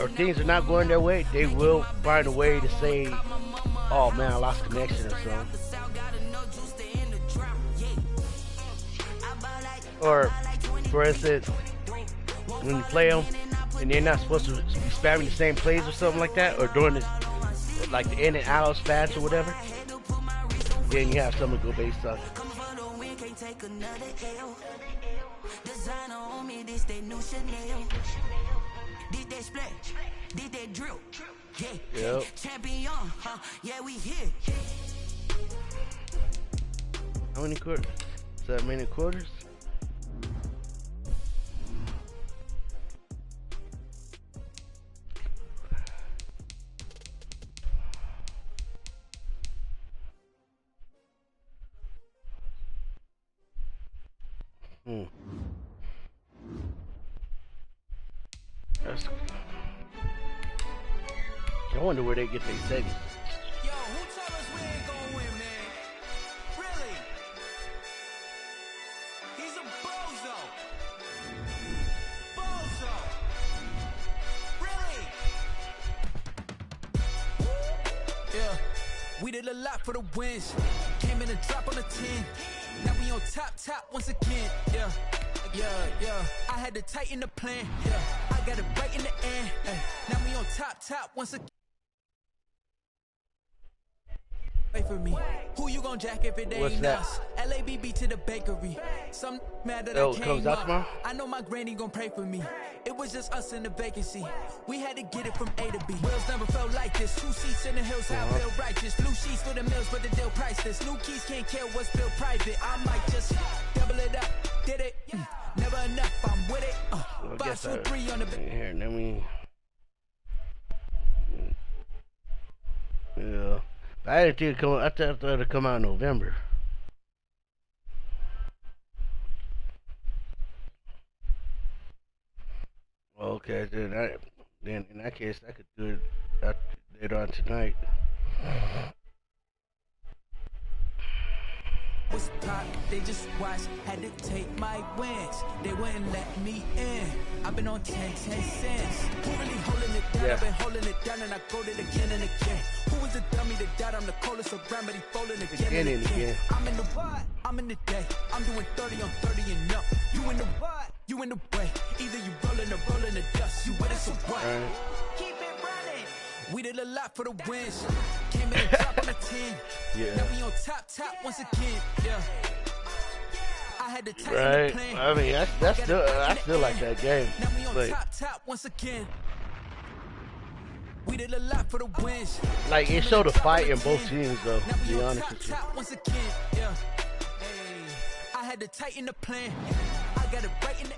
or things are not going their way, they will find a way to say, "Oh man, I lost connection" or something. Or, for instance, when you play them and they're not supposed to be spamming the same plays or something like that, or doing this, like the in and out spats or whatever, then you have someone go based on it. Yep. How many quarters? 7 minute quarters? That's, I wonder where they get their segments. Yo, who told us we ain't gonna win, man? Really? He's a bozo. Bozo. Really? Yeah. We did a lot for the wins. Came in and drop on the 10. Now we on top once again. Yeah. I had to tighten the plan. Yeah. I got it right in the end. Now we on top once again. Wait for me. Who you gon' jack if it ain't us? LABB to the bakery. Some mad that I came up. I know my granny gon' pray for me. It was just us in the vacancy. We had to get it from A to B. Wheels never felt like this. 2 seats in the hills, I feel righteous. Blue sheets for the mills, but the deal priceless. New keys can't care what's built private. I might just double it up. Did it? Never enough. I'm with it. 5, 2, 3 on the here. Let me. Yeah. I didn't think it'd come. I thought it'd come out in November. Okay, then in that case, I could do it later on tonight. Was pop, they just watched, had to take my wins. They wouldn't let me in. I've been on 10 cents. Who really holding it down? I've been holding it down and I go it again and again. Who was the dummy that died? I'm the coldest around, but he folding again and again. I'm in the what? I'm in the day. I'm doing 30 on 30 and up. You in the what? You in the way. Either you rolling or rolling the dust. You with us or what? Keep it running. We did a lot for the wins. Came in and dropped on the 10. Yeah. Now we on top once again. Yeah. I had to tighten right. the plan. I mean, I still like that game. Now we on Like, top once again. We did a lot for the wins. Like it showed a fight in both teams, though. Now To we be on honest with you. top once again. Yeah. Hey, I had to tighten the plan. I got it right in the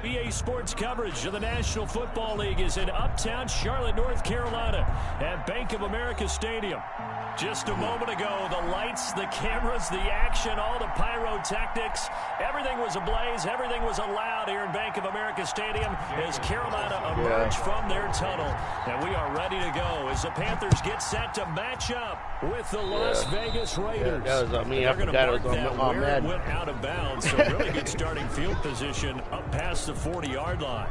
BA Sports coverage of the National Football League is in uptown Charlotte, North Carolina at Bank of America Stadium. Just a moment ago, the lights, the cameras, the action, all the pyrotechnics, everything was ablaze, everything was allowed here in Bank of America Stadium as Carolina emerged from their tunnel. And we are ready to go as the Panthers get set to match up with the Las Vegas Raiders. Yeah, that was on me. I forgot it was on where it Madden. went out of bounds, so really good starting field position up past the 40-yard line.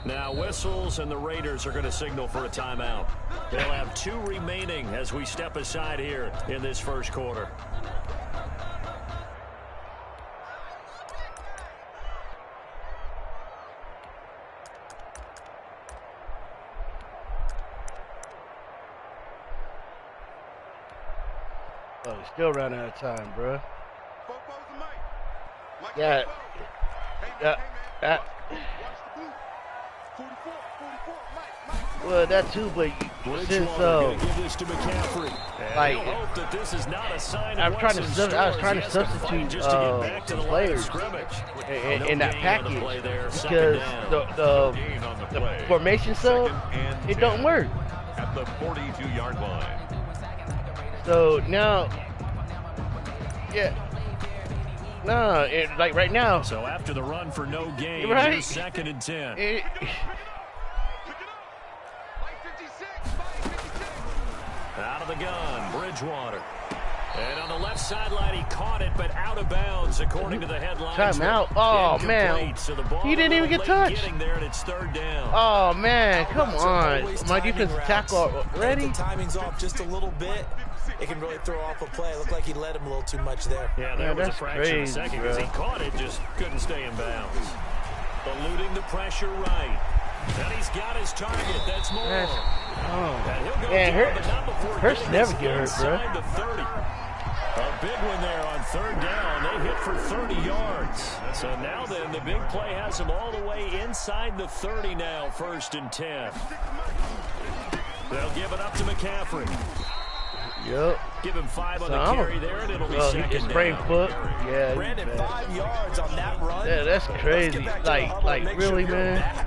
Now whistles and the Raiders are going to signal for a timeout. They'll have 2 remaining as we step aside here in this first quarter. Oh, we still running out of time, bro. Yeah. Well, that too, but since like I was trying to substitute players in that package because the formation sub it don't work at the 42-yard line. So now Yeah. No, like right now. So after the run for no gain, right. Here's 2nd and 10. Out of the gun, Bridgewater. And on the left sideline, he caught it, but out of bounds, according to the headlines. Time out. Oh, man. So the ball He didn't even get touched. Getting there, and it's 3rd down. Oh, man. Come on. My defensive tackle ready? If the timing's off just a little bit, it can really throw off a play. It looked like he led him a little too much there. Yeah, there was a fraction of a second because he bro. caught it, just couldn't stay in bounds. Eluding the pressure right. And he's got his target. That's more. And he'll go Man, down, but not before Hurts getting never this get hurt, bro. inside the 30. A big one there on 3rd down. They hit for 30 yards. So now then, the big play has them all the way inside the 30 now, 1st and 10. They'll give it up to McCaffrey. Yep. Give him 5 on the carry there, and it'll be 2nd he down. sprained foot. Yeah. Brandon, 5 yards on that run. Yeah, that's crazy. Like really, man.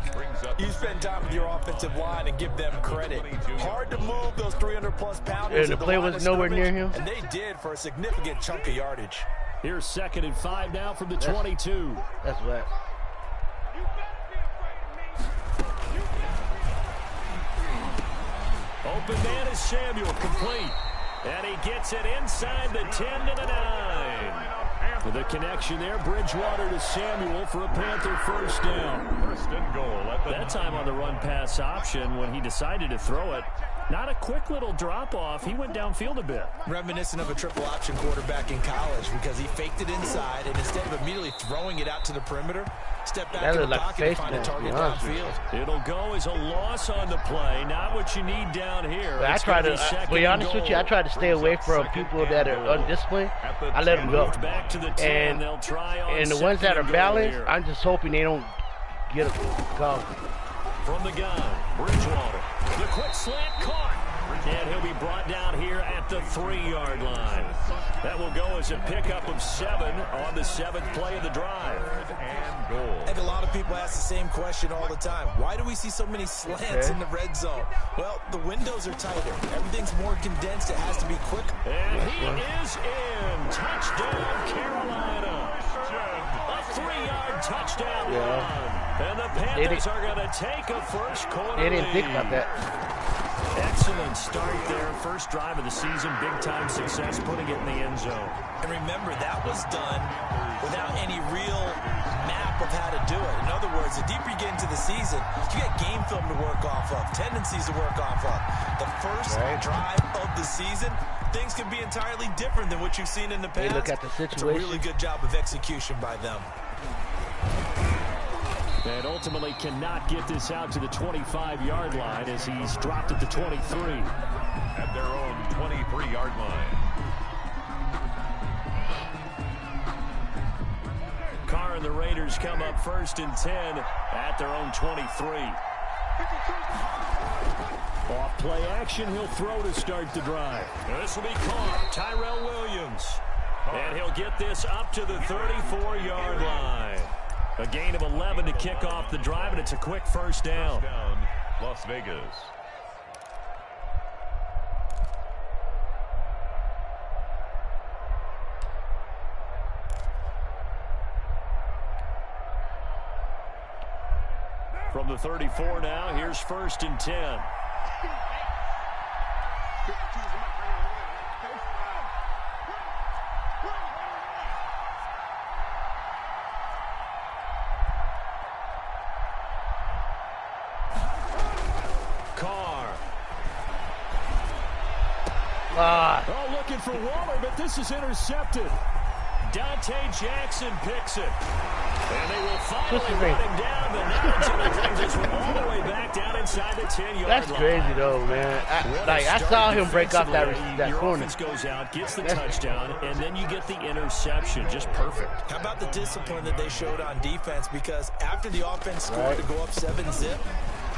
You spend time with your offensive line and give them credit. Hard to move those 300-plus pounders. And the play was nowhere near him. And they did for a significant chunk of yardage. Here's 2nd and 5 now from the 22. That's whack. Open man is Samuel, complete. And he gets it inside the 10 to the 9. The connection there, Bridgewater to Samuel for a Panther 1st down. 1st and goal. That time on the run-pass option when he decided to throw it. Not a quick little drop-off. He went downfield a bit. Reminiscent of a triple-option quarterback in college because he faked it inside, and instead of immediately throwing it out to the perimeter, stepped back in the pocket and find a target downfield. It'll go as a loss on the play. Not what you need down here. But I try to be honest with you. I try to stay away from people that are undisciplined. I let them go. Back to the 10. They'll try on and the ones that are balanced, I'm just hoping they don't get a call. From the gun, Bridgewater. The quick slant caught. And he'll be brought down here at the 3-yard line. That will go as a pickup of 7 on the 7th play of the drive. And goal. I think a lot of people ask the same question all the time. Why do we see so many slants in the red zone? Well, the windows are tighter. Everything's more condensed. It has to be quicker. And he is in. Touchdown, Carolina. A 3-yard touchdown run. And the Panthers are going to take a first quarter They didn't think about that. Excellent start there. First drive of the season. Big-time success putting it in the end zone. And remember, that was done without any real map of how to do it. In other words, the deeper you get into the season, you get game film to work off of, tendencies to work off of. The first drive of the season, things can be entirely different than what you've seen in the past. They look at the situation. It's a really good job of execution by them. And ultimately cannot get this out to the 25-yard line as he's dropped at the 23. At their own 23-yard line. Carr and the Raiders come up 1st and 10 at their own 23. Off play action, he'll throw to start the drive. This will be caught. Tyrell Williams. And he'll get this up to the 34-yard line. A gain of 11 to kick off the drive, and it's a quick first down. Las Vegas. From the 34 now, here's 1st and 10. Oh, looking for Waller, but this is intercepted. Dante Jackson picks it. And they will finally run him down. But now it's going to bring this one all the way back down inside the 10-yard line. That's crazy, though, man. I saw him break off that Your corner. offense goes out, gets the touchdown, and then you get the interception. Just perfect. How about the discipline that they showed on defense? Because after the offense scored to go up 7-zip,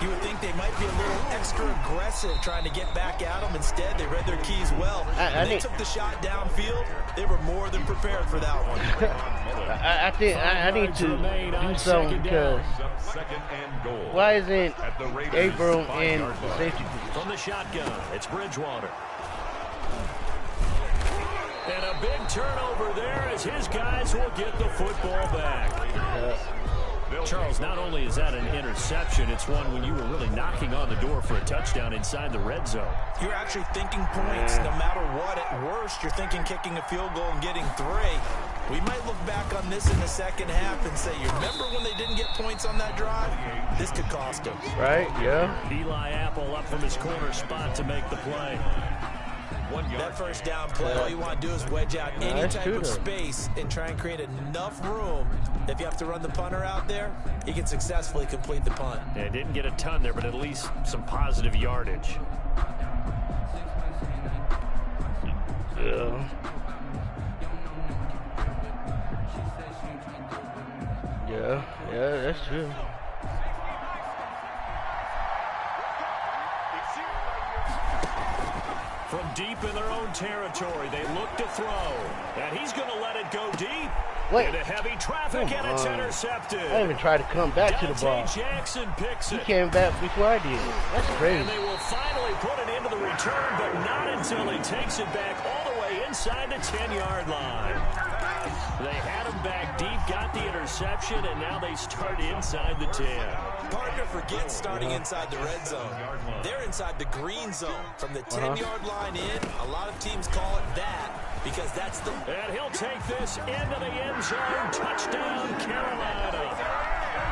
you would think they might be a little extra aggressive trying to get back at them. Instead, they read their keys well. When they took the shot downfield, they were more than prepared for that one. I think I need to do something because why isn't Abram in the safety position? From the shotgun, it's Bridgewater. And a big turnover there as his guys will get the football back. Charles, not only is that an interception, it's one when you were really knocking on the door for a touchdown inside the red zone. You're actually thinking points no matter what. At worst, you're thinking kicking a field goal and getting 3. We might look back on this in the second half and say, you remember when they didn't get points on that drive? This could cost them. Right, yeah. Eli Apple up from his corner spot to make the play. That first down play, all you want to do is wedge out any type of space and try and create enough room. If you have to run the punter out there, he can successfully complete the punt. Yeah, didn't get a ton there, but at least some positive yardage. Yeah. Yeah, that's true. From deep in their own territory, they look to throw. And he's going to let it go deep. Wait. Into heavy traffic, and it's intercepted. I even tried to come back to the ball. Jackson picks it. He came back before I did. That's crazy. And they will finally put it into the return, but not until he takes it back all the way inside the 10-yard line. They had him back deep, got the interception, and now they start inside the 10. Partner forgets starting inside the red zone. They're inside the green zone. From the 10-yard line in, a lot of teams call it that because that's the... And he'll take this into the end zone. Touchdown, Carolina.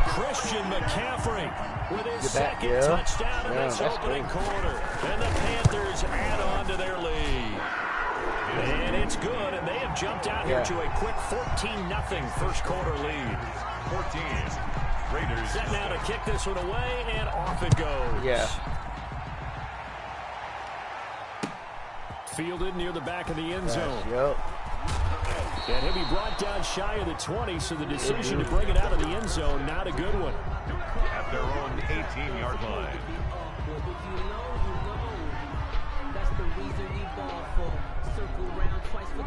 Christian McCaffrey with his second touchdown in this opening quarter. And the Panthers add on to their lead. And it's good, and they have jumped out here to a quick 14-0 first quarter lead. 14. Raiders. Set now to kick this one away, and off it goes. Yeah. Fielded near the back of the end zone. Yep. And he'll be brought down shy of the 20, so the decision to bring it out of the end zone, not a good one. At their own 18-yard line.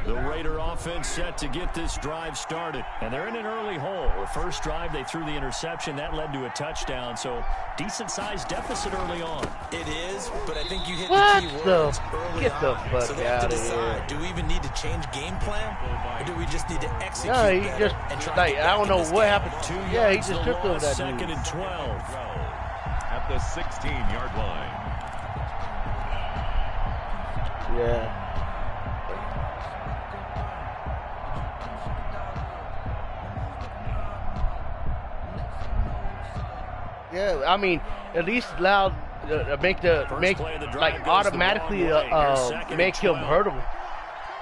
The Raider offense set to get this drive started. And they're in an early hole. The first drive, they threw the interception. That led to a touchdown. So, decent-sized deficit early on. It is, but I think you hit the key words early Get the on. fuck So they have out to of decide, here. do we even need to change game plan? Or do we just need to execute No, he better just, and try like, to get I don't back in know this what game? happened. 2 Yeah, he yards just to tripped over loss, that second dude. and 12. At the 16-yard line. Yeah. Yeah, I mean, at least allow make like automatically make him hurdle.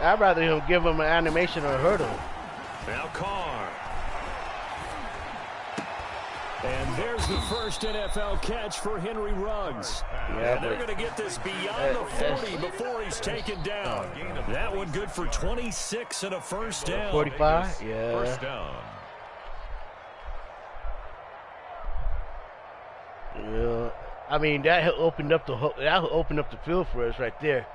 I'd rather him give him an animation or a hurdle. Now Carr. And there's the first NFL catch for Henry Ruggs. Yeah, and they're going to get this beyond the 40 before he's taken down. That one good for 26 and a first down. 45? Yeah. First down. Yeah. I mean, that opened up the field for us right there.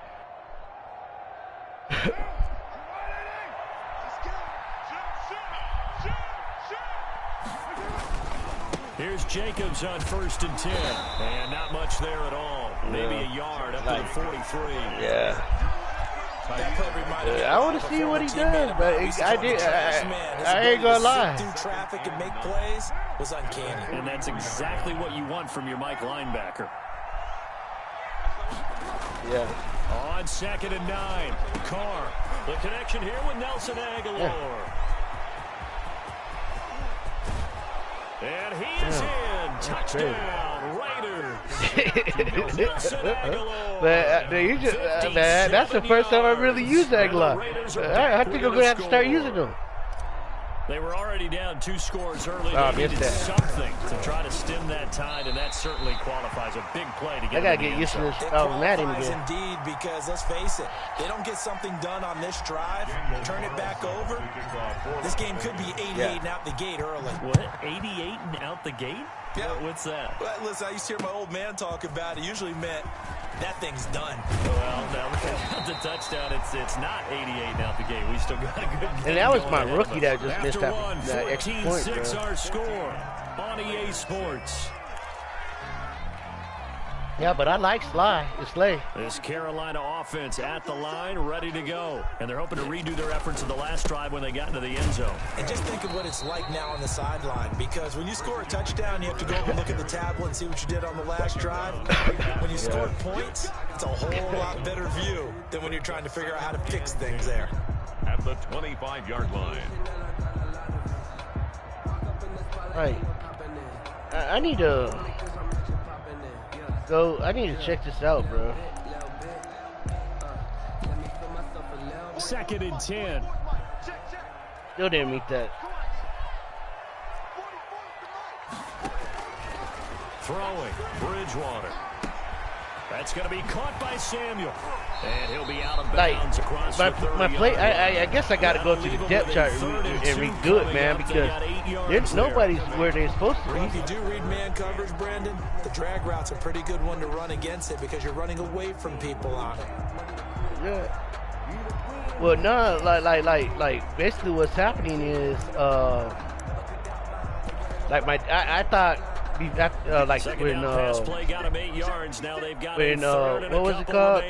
Here's Jacobs on 1st and 10. And not much there at all. Maybe a yard up to the 43. Yeah. That play reminded me I want to see what he does, but I ain't gonna lie. Through traffic and make plays was uncanny. And that's exactly what you want from your Mike linebacker. Yeah. On 2nd and 9. Carr. The connection here with Nelson Aguilar. Yeah. And he is in. Touchdown, Raiders. Nelson Aguilar. That's the first time I really used Aguilar. I think I'm going to have to start using them. They were already down 2 scores early. They needed something to try to stem that tide, and that certainly qualifies a big play to get. I got to get used to this automatic again. Indeed, because let's face it, they don't get something done on this drive, turn it back over. This game could be 88 and out the gate early. What? 88 and out the gate? Yeah. What's that? Well, listen, I used to hear my old man talk about it. Usually meant that thing's done. Well, now without the touchdown, it's not 88 out the gate. We still got a good game. And that was my rookie that just missed that extra point, 14-6 bro. our score on EA Sports. Yeah, but I like Sly. It's Slay. This Carolina offense at the line, ready to go. And they're hoping to redo their efforts in the last drive when they got into the end zone. And just think of what it's like now on the sideline, because when you score a touchdown, you have to go and look at the tablet and see what you did on the last drive. When you score points, it's a whole lot better view than when you're trying to figure out how to fix things there. At the 25-yard line. Right. I need to go. I need to check this out, bro. 2nd and 10. Still didn't meet that. Throwing, Bridgewater. That's going to be caught by Samuel. And he'll be out of bounds across the 30-yard line. I guess I got to go to the depth chart and redo it, man, because there's nobody's where they're supposed to be. Well, if you do read man coverage, Brandon, the drag route's a pretty good one to run against it because you're running away from people on it. Yeah. Well, no, like, basically what's happening is, I thought. Like when play got him 8 yards. Now they've got what was it called?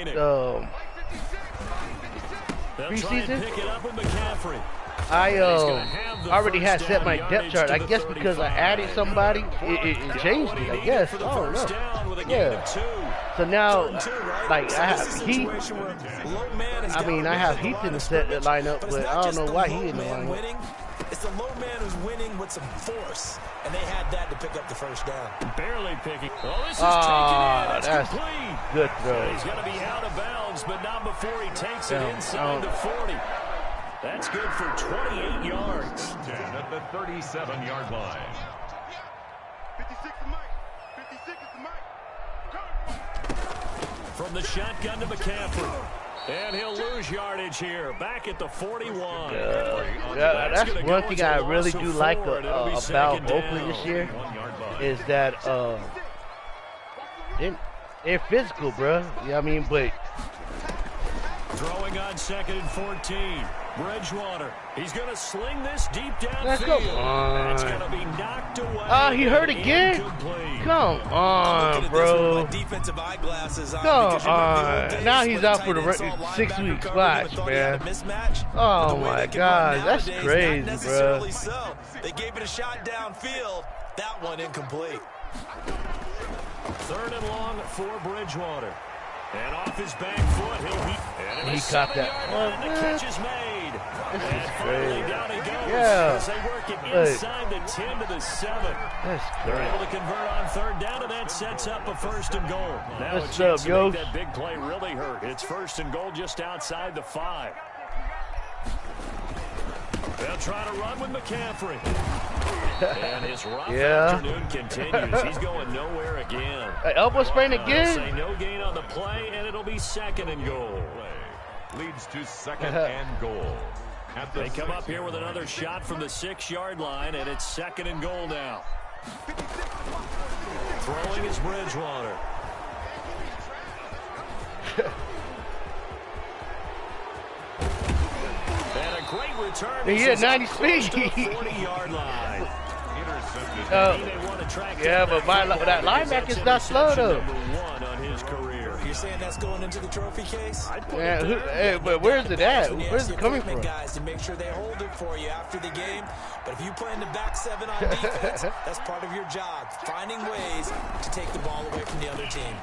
Preseason. Pick it up with McCaffrey. I already had set my depth chart. I guess because I added somebody, it changed it. I guess. Oh no. Yeah. So now, like I have Heath. I mean, I have Heath in the set lineup, but I don't know why he in the lineup. It's the low man who's winning with some force, and they had that to pick up the first down. Barely picking. Well, this is taken in. It's complete. Good throw. He's going to be out of bounds, but not before he takes it inside the 40. That's good for 28 yards. 10 at the 37-yard line. 56 is Mike. 56 is Mike. From the shotgun to McCaffrey. And he'll lose yardage here, back at the 41. That's one thing I really do like about Oakland this year is that they're physical, bro. Yeah, I mean, but throwing on 2nd and 14. Bridgewater. He's going to sling this deep downfield. Let's go. It's going to be knocked away. Oh, he hurt again? Come on, bro. Defensive eyeglasses on. Come on. Now he's out for the 6 weeks. Watch, man. Oh, my God. That's crazy, bro. So. They gave it a shot downfield. That one incomplete. 3rd and long for Bridgewater. And off his back foot, he caught that. The catch is made. This and is finally crazy. down he goes. Yeah. As they work it inside the 10 to the 7. That's They're great. able to convert on 3rd down, and that sets up a 1st and goal. Now What's a chance up, to yo? make that big play really hurt. It's 1st and goal just outside the 5. They'll try to run with McCaffrey. And his rough afternoon continues. He's going nowhere again. Elbow sprain again? Say no gain on the play, and it'll be 2nd and goal. Leads to 2nd and goal. They come up here with another shot from the 6-yard line, and it's 2nd and goal now. Throwing is Bridgewater. And a great return. He had 90 speed. 40-yard line. Yeah, but that linebacker's not slow, though. #1 on his career. You're saying that's going into the trophy case? Yeah, but where's it at? Where's it coming from? Guys, to make sure they hold it for you after the game. But if you play in the back 7 on defense, that's part of your job, finding ways to take the ball away from the other team.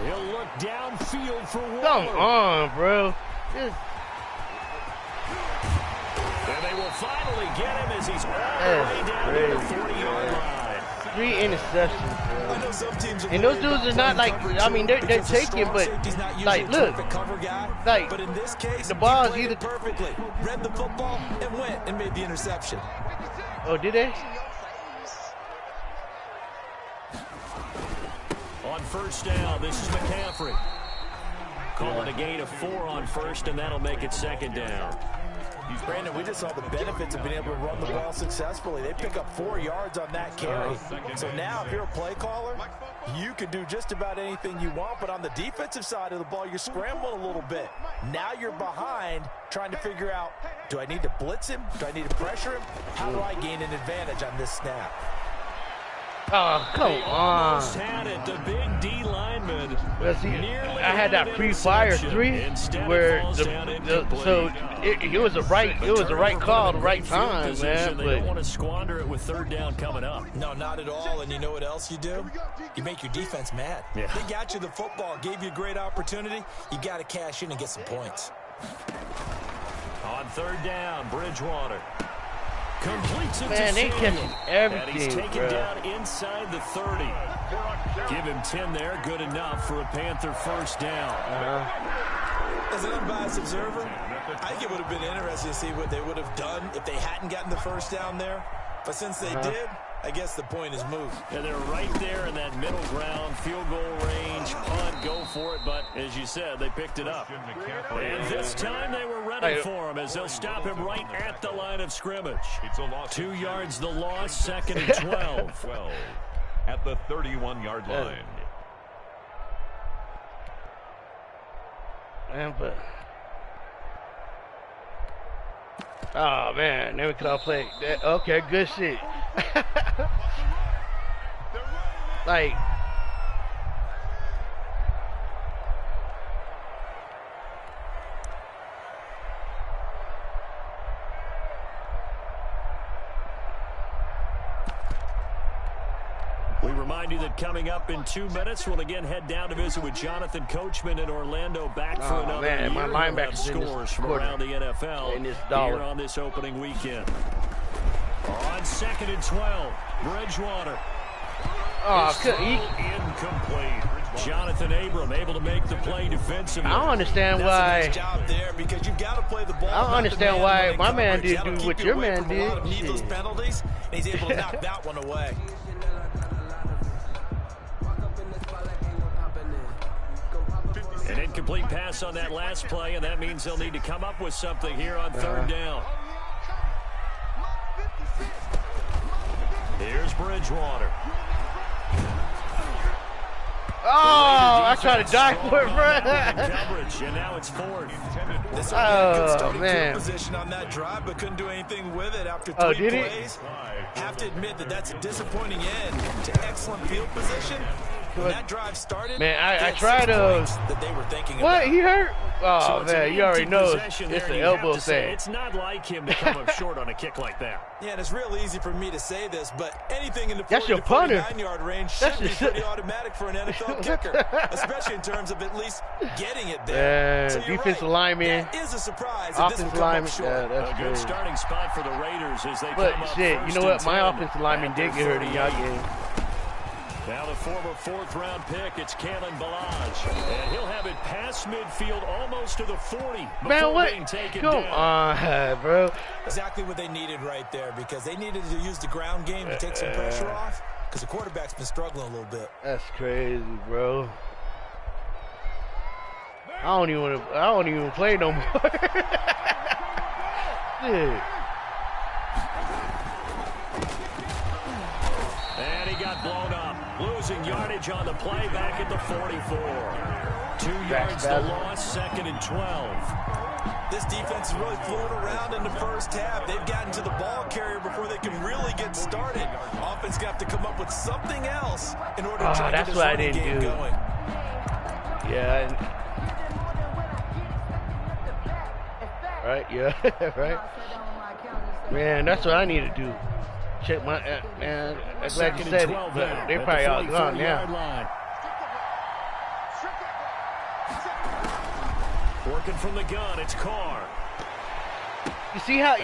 He'll look downfield for Waller. Come on, bro. And they will finally get him as he's all the way down to the 40-yard line. 3 interceptions, bro. I know some teams are and those dudes are not like, I mean, they're taking, but like, look, like, but in this case, the ball is he either played it perfectly, read the football, and went and made the interception. Oh, did they? On 1st down, this is McCaffrey. Calling a gain of 4 on 1st, and that'll make it 2nd down. Brandon, we just saw the benefits of being able to run the ball successfully. They pick up 4 yards on that carry. So now, if you're a play caller, you can do just about anything you want. But on the defensive side of the ball, you're scrambling a little bit. Now you're behind, trying to figure out, do I need to blitz him? Do I need to pressure him? How do I gain an advantage on this snap? Oh, come on. Had it, the big D lineman. Well, see, I had that pre-fire 3 where it was a right call, the right time, man. They don't want to squander it with third down coming up. No, not at all. And you know what else you do? You make your defense mad. Yeah. They got you the football, gave you a great opportunity. You got to cash in and get some points. On third down, Bridgewater. Completes it Man, to they Samuel. catching And he's everything, taken bro. down inside the 30. Give him 10 there, good enough for a Panther first down. As an unbiased observer, I think it would have been interesting to see what they would have done if they hadn't gotten the first down there. But since they did, I guess the point is moved. And they're right there in that middle ground, field goal range, punt, go for it. But as you said, they picked it up. And this time they were ready for him as they'll stop him right at the line of scrimmage. 2 yards the loss, second and 12. At the 31-yard line. Man, but oh man, then we could all play. Okay, good shit. Like, we remind you that coming up in 2 minutes, we'll again head down to visit with Jonathan Coachman in Orlando. Back for another man, my year. linebackers We'll have in scores this from quarter. around the NFL In this here dollar. on this opening weekend. On second and 12, Bridgewater. oh, Incomplete. Jonathan Abram able to make the play defensively. I don't understand That's a why. nice job there because you've got to play the ball. I don't not understand the why man-to-man my man coverage. didn't That'll do keep what you your away man from a lot of did. needless Shit. penalties, and he's able to knock that one away. An incomplete pass on that last play, and that means they'll need to come up with something here on third down. Here's Bridgewater. Oh, I tried to die for it, bro. Coverage, and now it's fourth. This would be a good Oh, starting man. field position on that drive, but couldn't do anything with it after Oh, 3 did it? plays. Have to admit that that's a disappointing end to excellent field position. When that drive started, Man, I they had tried 6 to. points that they were thinking What? about. He hurt? Oh So it's man, an you already empty know possession it's there, an and you have elbow to say thing. It's not like him to come up short on a kick like that. Yeah, and it's real easy for me to say this, but anything in the That's 40 your to punter. 49-yard range That's should be your- pretty automatic for an NFL kicker, especially in terms of at least getting it there. Man, So you're defensive right. lineman, That is a surprise. If this offensive will come up lineman. short. Yeah, that's A good crazy. starting spot for the Raiders as they But come up shit, you first know what? and My 10 offensive lineman at did their get hurt in y'all 38. game. Now the former fourth-round pick, it's Kalen Ballage. And he'll have it past midfield almost to the 40 before Man, what? being taken Come down. on, bro. Exactly what they needed right there because they needed to use the ground game to take some pressure off because the quarterback's been struggling a little bit. That's crazy, bro. I don't even play no more. Shit. And he got blown up. Losing yardage on the play back at the 44. 2 yards the spasm. loss, second and 12. This defense is really floating around in the first half. They've gotten to the ball carrier before they can really get started. Offense got to come up with something else in order to try to get that's this what I running didn't game do. going. Yeah. Right, yeah, right. Man, that's what I need to do. Check my, man, I'm glad you Second and said it, 12 but now they at probably the all gone 44-yard now. line. Working from the gun, it's Carr. You see how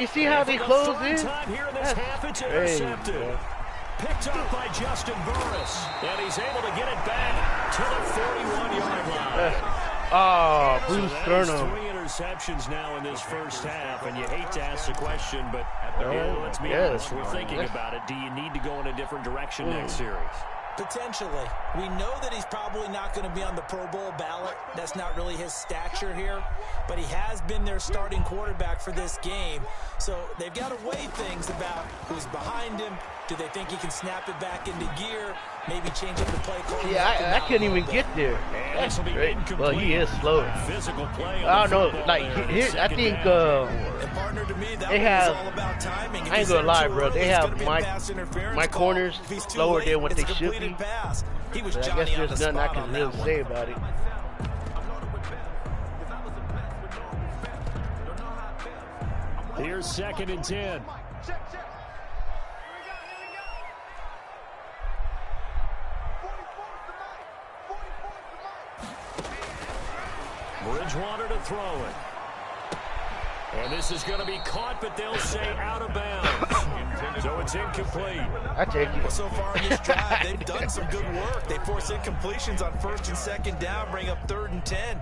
they close in? Time here in this That's half, it's crazy, intercepted. bro. Picked up by Justin Burris. And he's able to get it back to the 41-yard line. Oh, So Bruce that is Sternum. 3 interceptions now in this first half, and you hate to ask the question, but let's be Yes. honest, we're thinking about it. Do you need to go in a different direction next series? Potentially. We know that he's probably not going to be on the Pro Bowl ballot. That's not really his stature here. But he has been their starting quarterback for this game. So they've got to weigh things about who's behind him, Do they think he can snap it back into gear? Maybe change up the play call? Yeah, I couldn't even get there. That's great. Well, he is slow. Physical play. I don't know. Like, I think they have. I ain't gonna lie, bro. They have my corners slower than what they should be. But I guess there's nothing I can really say about it. Here's 2nd and 10. Bridgewater to throw it. And this is going to be caught, but they'll say out of bounds. So it's incomplete. I take it. Well, so far in this drive, they've done some good work. They force incompletions on 1st and 2nd down, bring up 3rd and 10.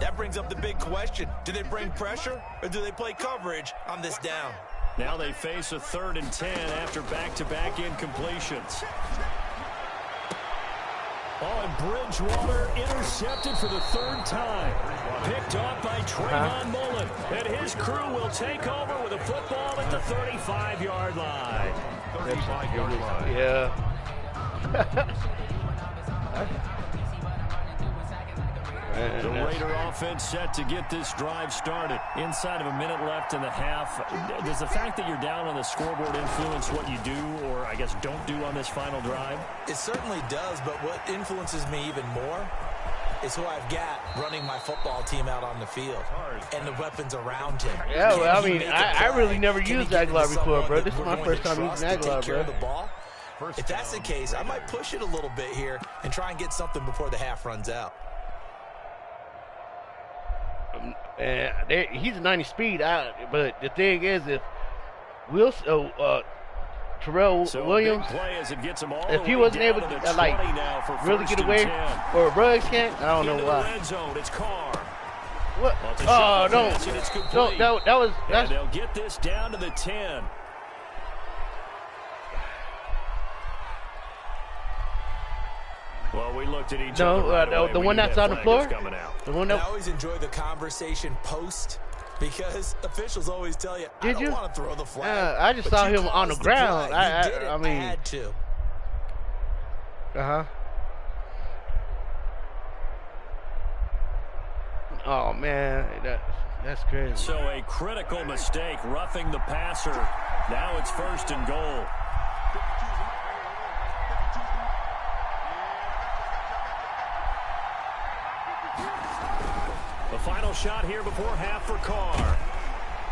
That brings up the big question. Do they bring pressure, or do they play coverage on this down? Now they face a 3rd and 10 after back-to-back incompletions. Oh, and Bridgewater intercepted for the 3rd time. Picked off by Trayvon Mullen. And his crew will take over with a football at the 35-yard line. 35-yard line. Yeah. The Raider offense set to get this drive started. Inside of a minute left in the half. Does the fact that you're down on the scoreboard influence what you do, or I guess don't do on this final drive? It certainly does, but what influences me even more is who I've got running my football team out on the field and the weapons around him. Yeah, well, I mean, I really never used Aguilar before, bro. This is my first time using Aguilar, bro. If that's the case, I might push it a little bit here and try and get something before the half runs out. He's a 90 speed, but the thing is, if Terrell Williams, if he wasn't able to like really get away, or Ruggs can't, I don't know why. What? Oh no! That's. They'll get this down to the 10. Well, we looked at each other. No, the one that's on the floor. The one that. I always enjoy the conversation post because officials always tell you, I don't want to throw the flag. I just saw him on the ground. I mean, I had to. Oh man, that's crazy. So a critical mistake, roughing the passer. Now it's 1st and goal. The final shot here before half for Carr.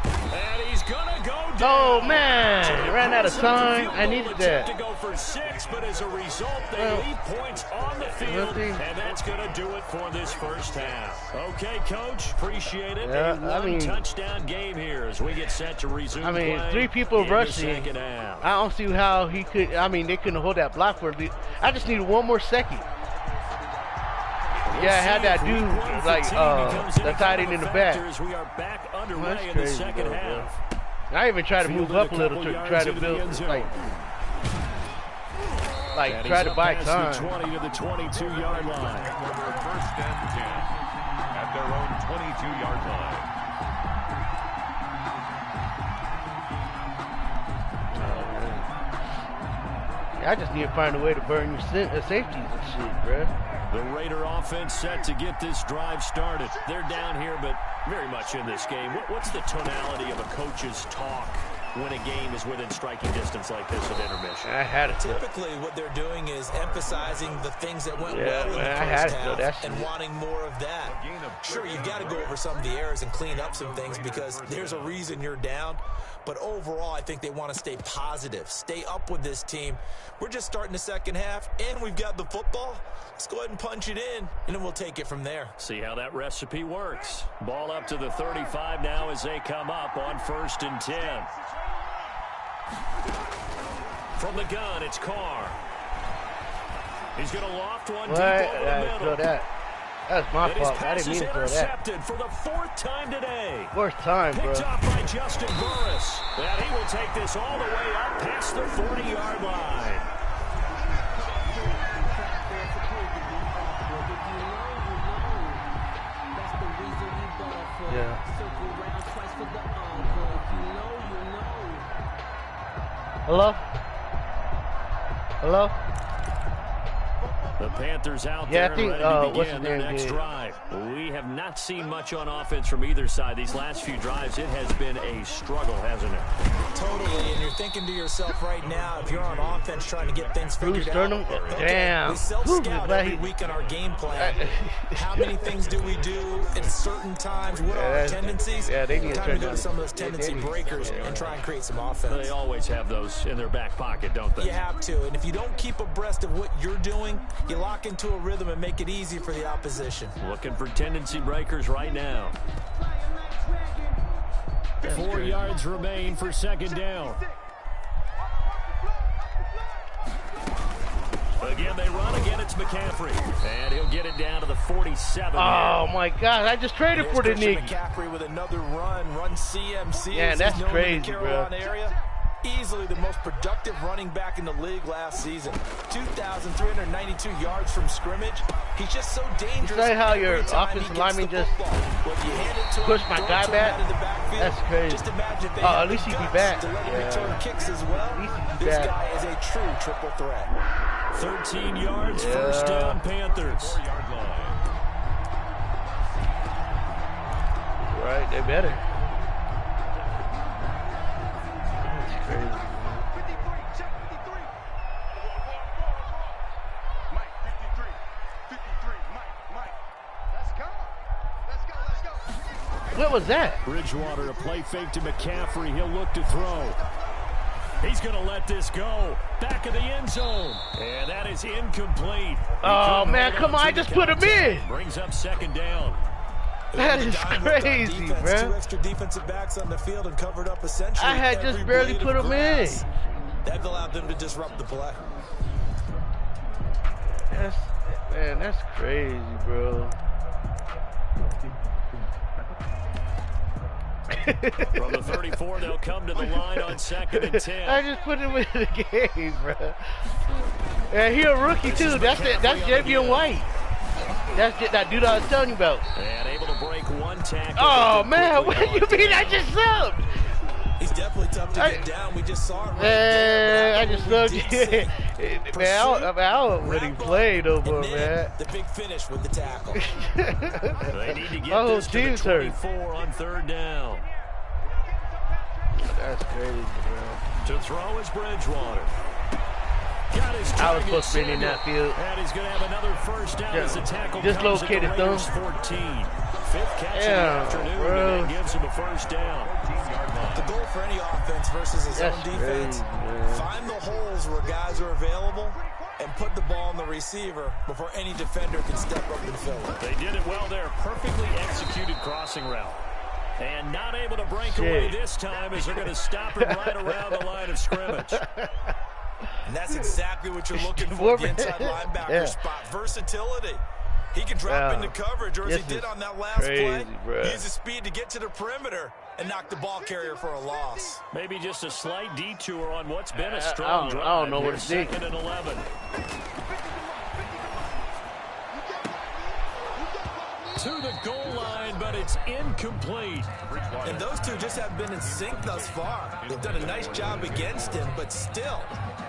And he's gonna go down. Oh man, he ran out of time. I needed that. To go for 6, but as a result, they leave points on the field, and that's gonna do it for this first half. Okay, Coach, appreciate it. Yeah, a one-touchdown game here as we get set to resume. I mean, play 3 people rushing. I don't see how he could. I mean, they couldn't hold that block for me. I just needed 1 more second. Yeah, I had that dude like the tight end in the back. We are back underway That's in crazy, the 2nd half. I even tried to move up a little to try to build like try to buy time. 20 to the 22-yard line. 1st and 10 at their own 22-yard line. I just need to find a way to burn your safeties and shit, bro. The Raider offense set to get this drive started. They're down here, but very much in this game. What's the tonality of a coach's talk when a game is within striking distance like this at intermission? I had it. Typically, what they're doing is emphasizing the things that went well in the first half and wanting more of that. Sure, you've got to go over some of the errors and clean up some things because there's a reason you're down. But overall, I think they want to stay positive, stay up with this team. We're just starting the 2nd half, and we've got the football. Let's go ahead and punch it in, and then we'll take it from there. See how that recipe works. Ball up to the 35 now as they come up on 1st and 10. From the gun, it's Carr. He's going to loft one deep over the middle. That's my fault. I didn't mean to throw that. Intercepted for the 4th time today. 4th time, bro. Picked off by Justin Burris. And he will take this all the way up past the 40-yard line. Yeah. Hello? Hello? The Panthers out Yeah, there I think, ready to what's begin his their name next did. drive. We have not seen much on offense from either side. These last few drives, it has been a struggle, hasn't it? Totally, and you're thinking to yourself right now, if you're on offense trying to get things figured out, Sternum? okay, Damn. we self-scout Glad every he- week on our game plan. How many things do we do at certain times? What are our tendencies? Yeah, they need to Time turn to go down to some of those the- tendency they need- breakers and try and create some offense. They always have those in their back pocket, don't they? You have to, and if you don't keep abreast of what you're doing, you lock into a rhythm and make it easy for the opposition. Looking for tendency breakers right now. 4 yards remain for second down. Again, they run. Again, it's McCaffrey. And he'll get it down to the 47. Oh, my God. I just traded for the Christian nigga. McCaffrey with another run CMC. Yeah, as that's he's known in the crazy, bro. Carolina area. Easily the most productive running back in the league last season. 2,392 yards from scrimmage. He's just so dangerous. You say how your every time offensive he gets lineman the just football. When you hand it to push him, my throw it guy to him back? out of the backfield, That's crazy. Just imagine if they Oh, had at least the he'd be guts back. to let him Yeah. return kicks as well. At least he'd be This back. guy is a true triple threat. 13 yards, Yeah. first down, Panthers. 4-yard line. Right, they better. That's crazy. 53, check 53. Mike, 53. 53, Mike. Let's go. Let's go, let's go. What was that? Bridgewater, a play fake to McCaffrey. He'll look to throw. He's going to let this go. Back of the end zone. And that is incomplete. He Oh, couldn't man, hold come on on, to I the just put him count. in. Brings up second down. That is Dime looked on crazy, defense, bro. 2 extra defensive backs on the field and covered up essentially I had just every barely blade put of him in. grass. That allowed them to disrupt the play. That's crazy, bro. From the 34, they'll come to the line on second and 10. I just put him in the game, bro. And he a rookie too. That's Javion White. That's that dude I was telling you about. And able to break one tackle. Oh man, Quickly what do you mean I just subbed? He's definitely tough to get down. We just saw it right there. Man, I but just we subbed did you. see Man, I don't really wrap up, play no and more, then man. the big finish with the tackle. They need to get My whole this to the team's hurt. 24 on third down. That's crazy, bro. To throw is Bridgewater. Got his I was target supposed to be in that single. field. And he's going to have another first down as the tackle comes at the Dislocated Raiders' thumb. 14. Fifth catch of the Yeah, afternoon, bro. and that gives him a first down. 14-yard line. The goal for any offense versus his That's own defense, crazy, man. find the holes where guys are available and put the ball on the receiver before any defender can step up and fill it. They did it well there. Perfectly executed crossing route. And not able to break away this time as they're going to stop him right around the line of scrimmage. And that's exactly what you're looking for, the inside linebacker spot. Versatility. He can drop into coverage, or as he did on that last play, use his speed to get to the perimeter and knock the ball carrier for a loss. Maybe just a slight detour on what's been a strong drive. I don't know what to think. Second and 11. To the goal line, but it's incomplete. And those two just have been in sync thus far. They've done a nice job against him, but still,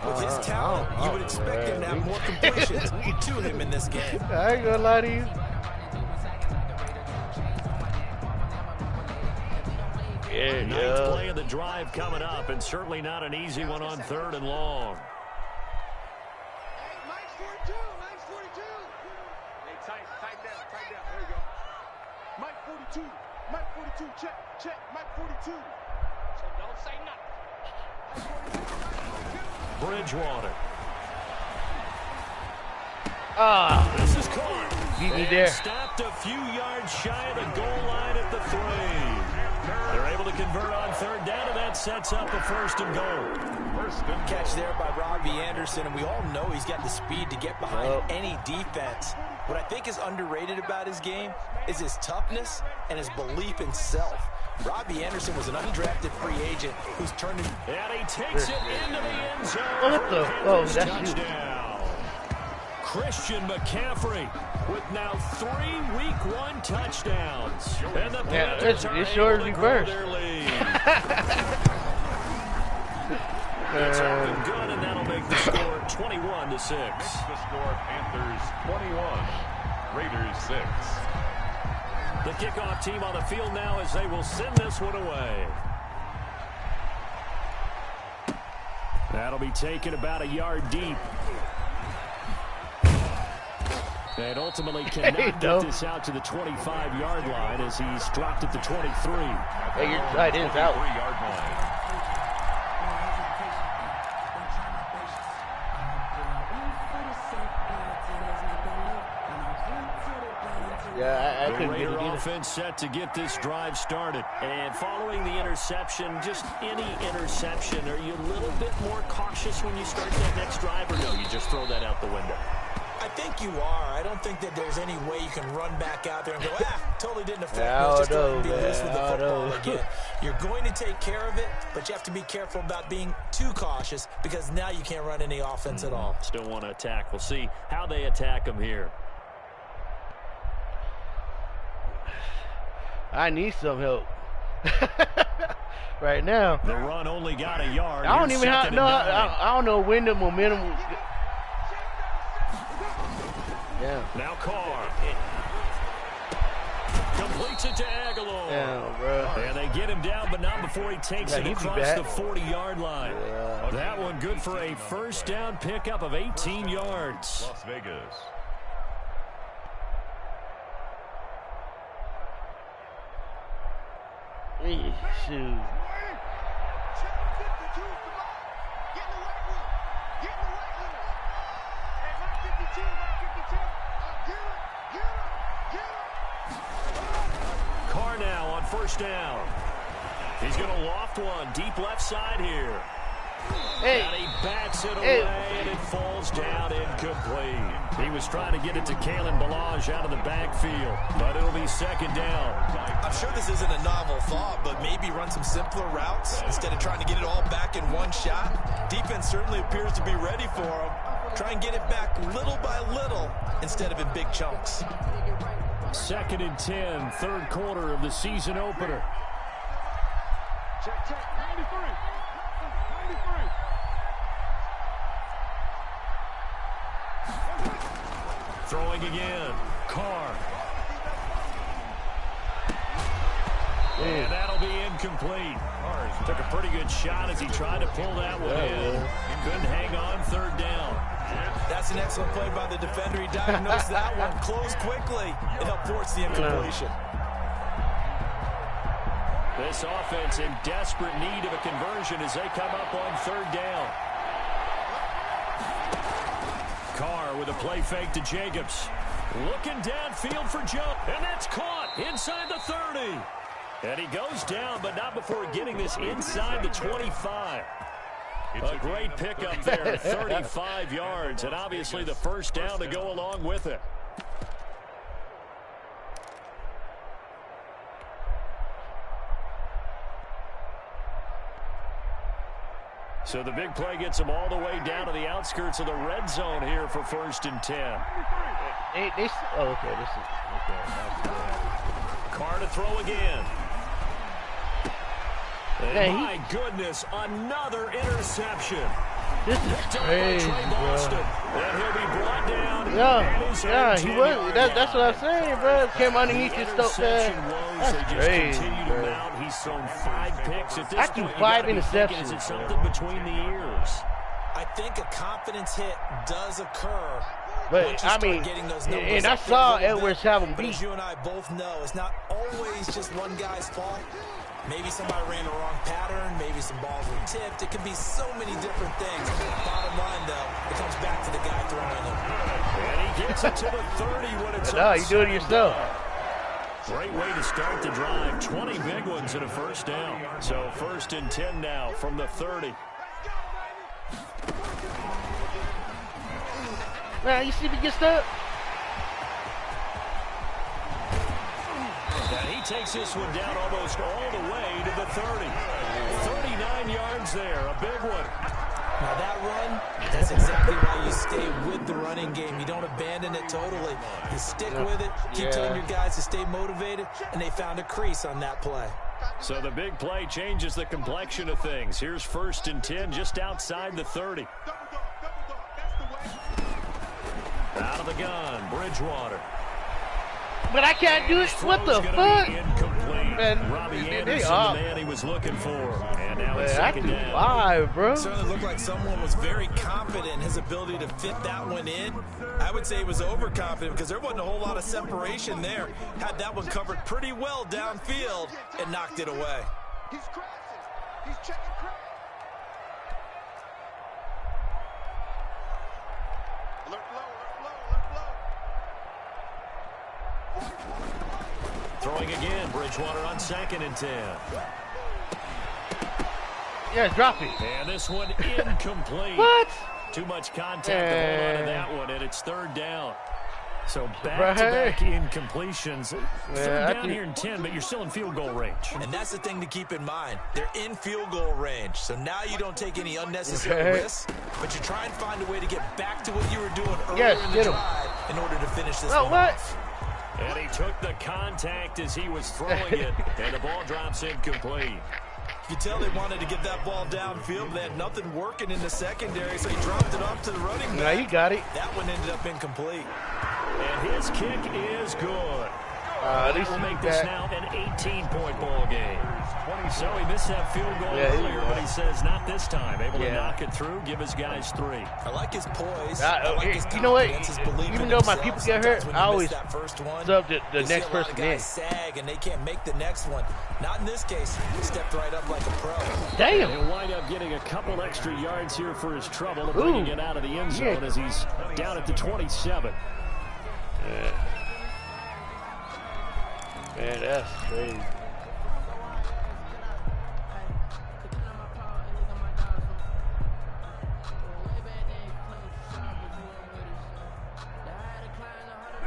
with his talent, you would expect him to have more completions to him in this game. I ain't gonna lie to you. Yeah, Ninth play of the drive coming up, and certainly not an easy one on third and long. Mike's 42, Mike's 42. Hey, tight down. There you go. Mike 42, Mike 42, check, Mike 42. So don't say nothing. Bridgewater. Ah, This is caught. beat me And there. stopped a few yards shy of the goal line at the 3. They're able to convert on third down, and that sets up a first and goal. Good catch there by Robbie Anderson, and we all know he's got the speed to get behind any defense. What I think is underrated about his game is his toughness and his belief in self. Robbie Anderson was an undrafted free agent who's turned into... And he takes it into the end zone. What the? Oh, that's you. Touchdown. Christian McCaffrey with now 3 Week 1 touchdowns. And the Panthers are it's able yours to grow reversed. their lead. It's up and good, and that'll make the score 21-6. The score, Panthers 21, Raiders 6. The kickoff team on the field now as they will send this one away. That'll be taken about a yard deep. And ultimately cannot get this out to the 25-yard line as he's dropped at the 23. Hey, your tight end's out. 3-yard line. Yeah, I the couldn't get Raider it either. offense set to get this drive started. And following the interception, just any interception, are you a little bit more cautious when you start that next drive, or no, you just throw that out the window? I think you are. I don't think that there's any way you can run back out there and go, totally didn't affect me. I Just don't go ahead and be know, loose with the man. I football don't again. You're going to take care of it, but you have to be careful about being too cautious because now you can't run any offense at all. Still want to attack. We'll see how they attack him here. I need some help right now. The run only got a yard. I don't Here's even second know. and 9. I don't know when the momentum was. Yeah. Now Carr. Completes it to Aguilar. Damn, bro. And they get him down, but not before he takes it he'd be across back. the 40-yard line. Yeah. That one good for a first down pickup of 18 yards. Las Vegas. Shoot. Carr now on first down. He's going to loft one deep left side here. Hey. And he bats it away, and it falls down incomplete. He was trying to get it to Kalen Ballage out of the backfield, but it'll be second down. I'm sure this isn't a novel thought, but maybe run some simpler routes instead of trying to get it all back in one shot. Defense certainly appears to be ready for him. Try and get it back little by little instead of in big chunks. Second and 10, third quarter of the season opener. Check, 93. 93. Throwing again. Carr. And that'll be incomplete. Took a pretty good shot as he tried to pull that one in. Couldn't hang on third down. That's an excellent play by the defender. He diagnosed that one, closed quickly, and helped force the incompletion. This offense in desperate need of a conversion as they come up on third down. Carr with a play fake to Jacobs. Looking downfield for jump, and that's caught inside the 30. And he goes down, but not before getting this inside the 25. A great pickup there, 35 yards, and obviously the first down to go along with it. So the big play gets them all the way down to the outskirts of the red zone here for first and 10. Okay. This is okay. Carr to throw again. And Yeah, my goodness, another interception. This is Picked up by crazy, Trey bro. Boston. And he'll be brought down. Yeah, he was. That's what I'm saying, bro. Came underneath his stuff there. That's crazy, Continue to bro. mount. He's thrown 5 picks. At this I threw point, 5 you gotta be thinking, interceptions, Is it bro. something between the ears? I think a confidence hit does occur. But, once you I start mean, getting those numbers and I up there saw a little Edwards bit. have him But beat. as you and I both know, it's not always just one guy's fault. Maybe somebody ran the wrong pattern. Maybe some balls were tipped. It could be so many different things. Bottom line, though, it comes back to the guy throwing them. And he gets it to the 30 when it's No, you do it yourself. Great way to start the drive. 20 big ones and a first down. So first and 10 now from the 30. Man, you see me get stuck? And he takes this one down almost all the way to the 30. 39 yards there, a big one. Now that run, that's exactly why you stay with the running game. You don't abandon it totally. You stick with it, keep telling your guys to stay motivated, and they found a crease on that play. So the big play changes the complexion of things. Here's first and 10 just outside the 30. Out of the gun, Bridgewater. But I can't do it. What the fuck? Man, Robbie they Anderson, are. the man he was looking for. And now it's Man, I second do down. live, bro. It certainly looked like someone was very confident in his ability to fit that one in. I would say he was overconfident because there wasn't a whole lot of separation there. Had that one covered pretty well downfield and knocked it away. He's crashing. He's checking crash. Alert low, alert low. Throwing again, Bridgewater on 2nd and 10. Yeah, drop it. And this one incomplete. What? Too much contact to hold on to that one, and it's 3rd down. So back-to-back incompletions. 3rd down here in 10, but you're still in field goal range. And that's the thing to keep in mind. They're in field goal range. So now you don't take any unnecessary risks, but you try and find a way to get back to what you were doing earlier in the drive in order to finish this one off. And he took the contact as he was throwing it, and the ball drops incomplete. You tell they wanted to get that ball downfield, but they had nothing working in the secondary, so he dropped it off to the running back. Now you got it. That one ended up incomplete. And his kick is good. At least We'll make this now an 18-point ball game. So he missed that field goal earlier, but he says not this time. Able to knock it through, give his guys 3. I like his poise. I like his you know what? confidence, his belief in Even though my himself. people get hurt, Sometimes when I you always miss that first one, sub the you see next a lot of person guys in. sag and they can't make the next one. Not in this case. He stepped right up like a pro. Damn. He'll wind up getting a couple extra yards here for his trouble, bringing it out of the end zone as he's down at the 27. Man, that's crazy.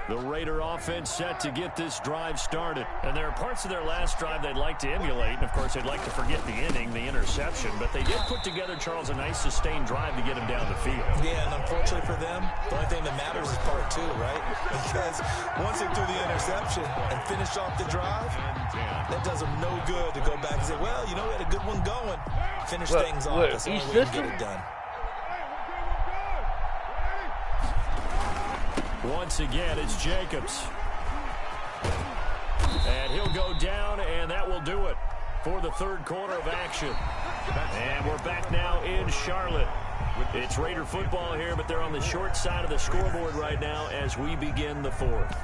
The Raider offense set to get this drive started. And there are parts of their last drive they'd like to emulate. And, of course, they'd like to forget the inning, the interception. But they did put together, Charles, a nice sustained drive to get him down the field. Yeah, and unfortunately for them, the only thing that matters is part 2, right? Because once they threw the interception and finished off the drive, that does them no good to go back and say, well, you know, we had a good one going. Finish things off. That's the only way to get it done. Once again, it's Jacobs. And he'll go down, and that will do it for the 3rd quarter of action. And we're back now in Charlotte. It's Raider football here, but they're on the short side of the scoreboard right now as we begin the 4th.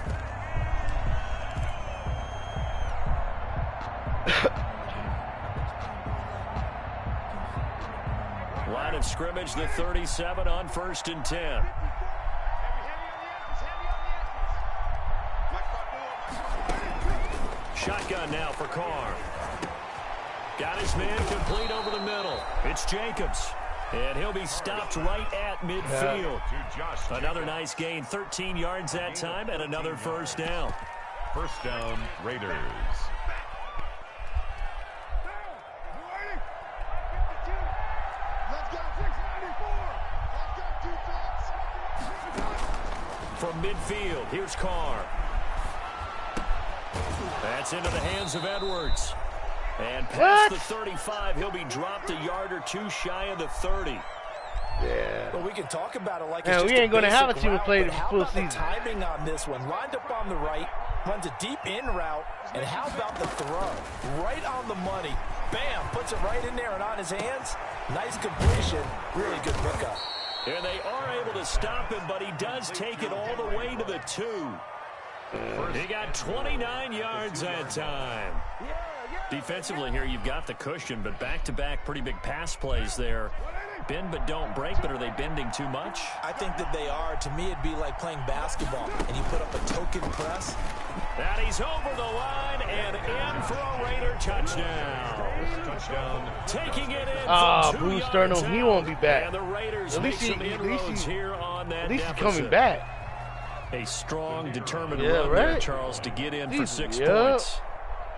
Line of scrimmage, the 37 on 1st and 10. Shotgun now for Carr. Got his man complete over the middle. It's Jacobs. And he'll be stopped right at midfield. Another nice gain, 13 yards that time, and another 1st down. 1st down, Raiders. From midfield, here's Carr. That's into the hands of Edwards. And past the 35, he'll be dropped a yard or 2 shy of the 30. Yeah. Well, we can talk about it like Man, it's just we ain't going to have a basic team route, play but the how full about season. the timing on this one? Lined up on the right, runs a deep in route, and how about the throw? Right on the money. Bam, puts it right in there and on his hands. Nice completion. Really good pickup. And they are able to stop him, but he does take it all the way to the 2. He got 29 yards that time. Defensively here, you've got the cushion, but back-to-back pretty big pass plays there. Bend but don't break, but are they bending too much? I think that they are. To me, it'd be like playing basketball, and you put up a token press. And he's over the line and in for a Raider touchdown. Taking it in from 2 Bruce yards Sternum, he out. won't be back. And the Raiders At make least some inroads here on that At least he's deficit. coming back. A strong, determined Yeah, run right. there, Charles, to get in for 6 Yep. points.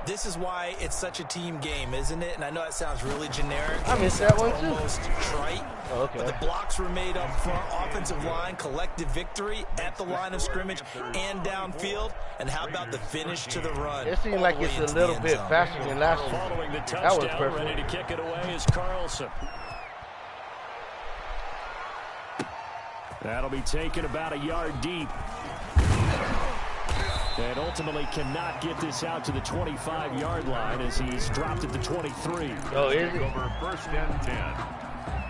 This is why it's such a team game, isn't it? And I know that sounds really generic. I missed that one, too. Almost trite. Oh, okay. But the blocks were made up front. Offensive line, collective victory at the line of scrimmage and downfield. And how about the finish to the run? It seems all like the way it's a into the little end bit zone. faster than last year. Following the That was touchdown, perfect. ready to kick it away is Carlson. That'll be taken about a yard deep. And ultimately cannot get this out to the 25-yard line as he's dropped at the 23. Oh, is it? Over 1st and 10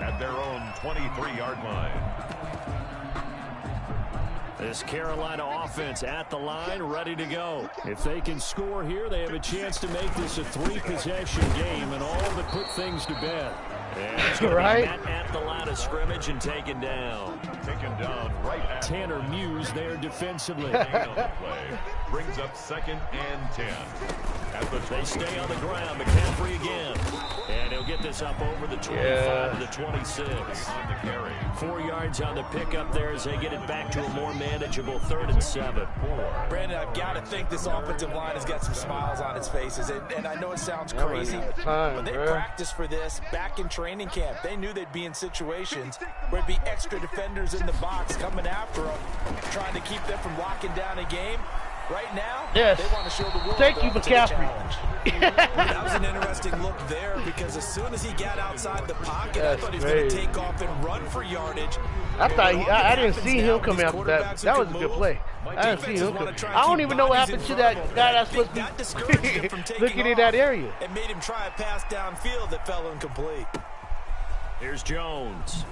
at their own 23-yard line. This Carolina offense at the line, ready to go. If they can score here, they have a chance to make this a 3-possession game and all but put things to bed. And it's going to be at the line of scrimmage and taken down. Taken down right at Tanner Muse there defensively. play. Brings up 2nd and 10. They stay on the ground. McCaffrey again. And he'll get this up over the 25 to the 26. On the carry. 4 yards on the pickup there as they get it back to a more manageable 3rd and 7. Brandon, I've got to think this offensive line has got some smiles on its faces. And I know it sounds crazy, but they practiced for this back in training camp. They knew they'd be in situations where it'd be extra defenders in the box coming after them, trying to keep them from locking down a game. Right now, yes. They want to show the world. Thank you, McCaffrey. That was an interesting look there because as soon as he got outside the pocket, I thought he was going to take off and run for yardage. I thought I didn't see him coming after that. That was a good play. I didn't see him coming. I don't even know what happened to that guy that's supposed to be looking in that area. It made him try a pass downfield that fell incomplete. Here's Jones.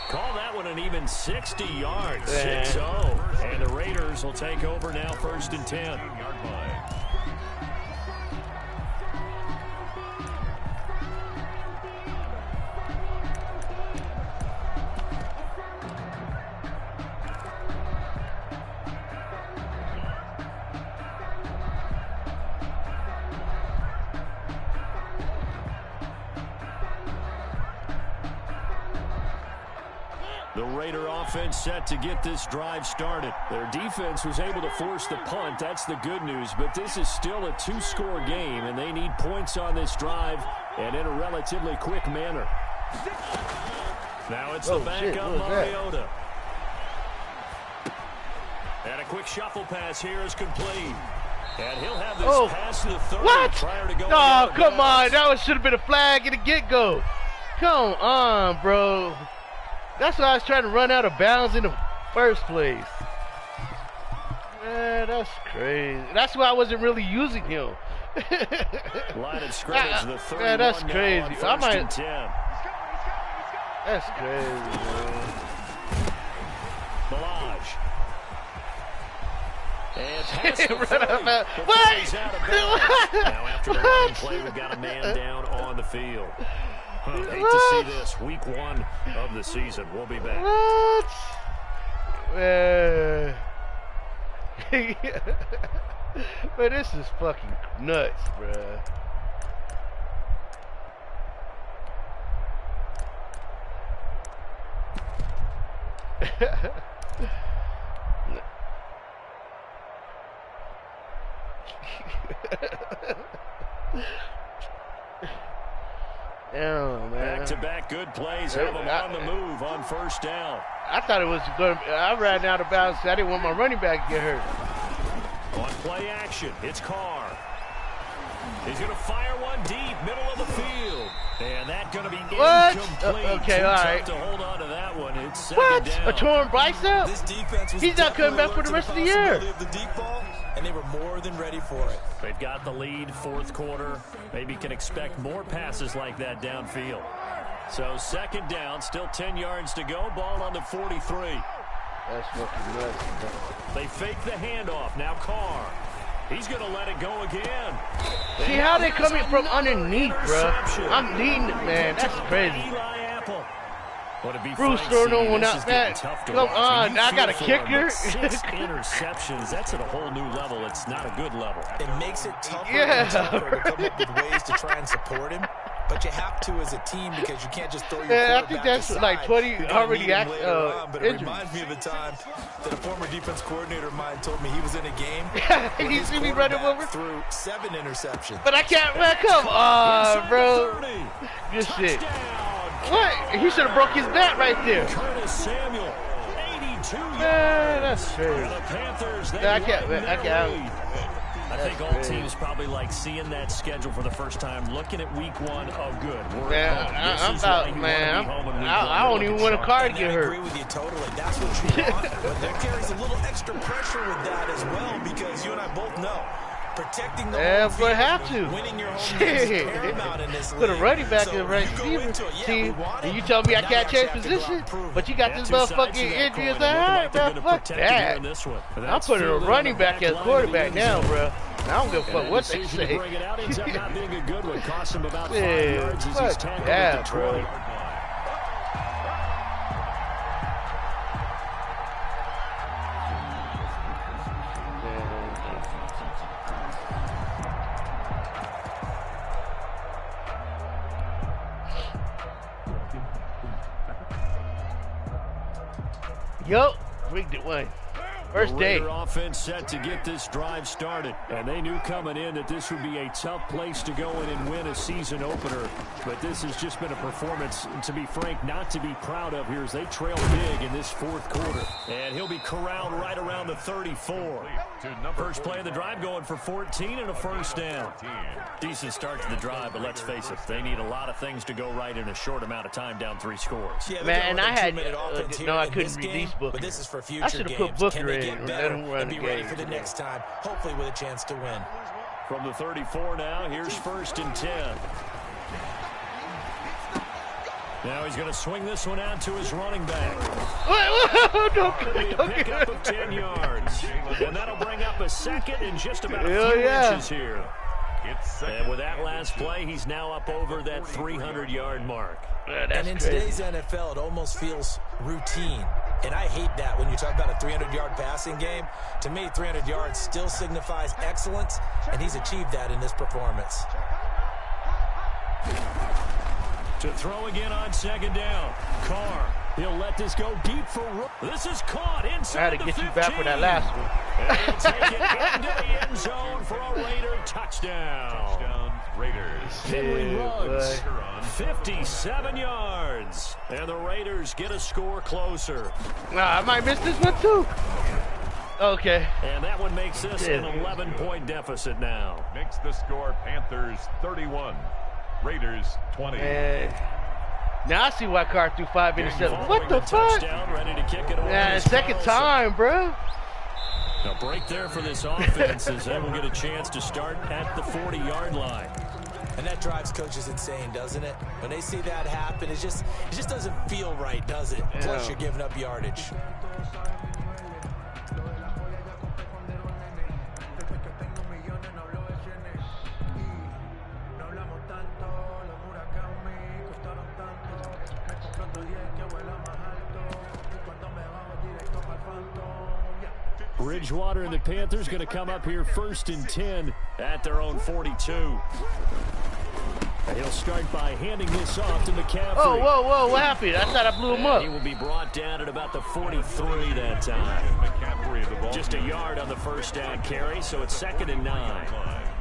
Call that one an even 60 yards. 6-0. And the Raiders will take over now 1st and 10. The Raider offense set to get this drive started. Their defense was able to force the punt. That's the good news. But this is still a 2-score game, and they need points on this drive and in a relatively quick manner. Now it's the backup Mariota. And a quick shuffle pass here is complete. And he'll have this pass to the 30 prior to going. Oh, come on. That should have been a flag at the get-go. Come on, bro. That's why I was trying to run out of bounds in the first place. Man, that's crazy. That's why I wasn't really using him. Line of scrimmage, the 31 man, that's crazy. I might. That's crazy, man. Balaj. And pass the 30. What? Now after the running play, we've got a man down on the field. Hate to see this. Week 1 of the season. We'll be back. What? Man. Man, this is fucking nuts, bruh. Oh, man. Back-to-back good plays. Have them on the move on 1st down. I thought it was going to. I ran out of bounds. I didn't want my running back to get hurt. On play action, it's Carr. He's going to fire one deep, middle of the field. And that's going to be incomplete. Okay, all right. To hold on to that one. It's what? Down. A torn bicep? This defense was He's not coming back for the rest of the year. Of the deep ball, and they were more than ready for it. They've got the lead, 4th quarter. Maybe can expect more passes like that downfield. So 2nd down, still 10 yards to go. Ball on the 43. That's fucking nuts. They fake the handoff. Now Carr. He's going to let it go again. See how they coming from underneath, bro. I'm needing it, man. That's crazy. Bruce throwing no one out that. Come on, I got a kicker. 6 interceptions. That's at a whole new level. It's not a good level. It makes it tougher and tougher to come up with ways to try and support him. But you have to as a team because you can't just throw your quarterback I think that's aside. like 20 already But it reminds me of a time that a former defense coordinator of mine told me he was in a game. You see me running over? Through 7 interceptions. But I can't, man. Come on, bro. Good shit. What? He should have broke his bat right there. Curtis Samuel, 82 man, that's crazy. The Panthers, I can't. An think all teams probably like seeing that schedule for the first time, looking at week 1. Oh, good. I don't even want a car to get hurt. I agree with you totally. That's what you want. But there carries a little extra pressure with that as well, because you and I both know protecting the home field, have to. Winning your home games is paramount in this league. Put a running back in the right receiver. See, and you tell me I can't change position, but you got this motherfucking injury. It's alright, bro. Fuck that. I'm putting a running back as quarterback now, bro. I don't give a fuck what they say. Yeah, fuck that, bro. Yup, rigged it one. First day. Raider offense set to get this drive started, and they knew coming in that this would be a tough place to go in and win a season opener. But this has just been a performance, to be frank, not to be proud of here as they trail big in this fourth quarter. And he'll be corralled right around the 34. First play of the drive going for 14 and a first down. Decent start to the drive, but let's face it, they need a lot of things to go right in a short amount of time, down 3 scores. Yeah, man, and I had no, I couldn't read these books. But this is for future I should have put Booker in get and better let him run and the be ready game for the today. next time, hopefully with a chance to win. From the 34 now, here's 1st and 10. Now he's going to swing this one out to his running back. Don't A pickup of 10 yards. And that'll bring up a second in just about a few inches here. And with that last play, he's now up over that 300-yard mark. And in today's NFL, it almost feels routine. And I hate that when you talk about a 300-yard passing game. To me, 300 yards still signifies excellence, and he's achieved that in this performance. To throw again on 2nd down. Carr, he'll let this go deep for this is caught inside. I had to get you back for that last one. And he'll take it into the end zone for a Raider touchdown. Touchdown, Raiders. Henry Ruggs, 57 yards. And the Raiders get a score closer. I might miss this one too. Okay. And that one makes this an 11-point deficit now. Makes the score Panthers 31, Raiders 20. Now I see why Carr threw 5 interceptions. What the fuck? Ready to kick it away. Yeah, second time, bro. A break there for this offense as they will get a chance to start at the 40-yard line. And that drives coaches insane, doesn't it? When they see that happen, it just doesn't feel right, does it? Yeah. Plus, you're giving up yardage. Bridgewater and the Panthers going to come up here 1st and 10 at their own 42. He'll start by handing this off to McCaffrey. Oh, whoa, what happened? I thought I blew him up. He will be brought down at about the 43 that time. McCaffrey the ball. Just a yard on the first down carry, so it's 2nd and 9.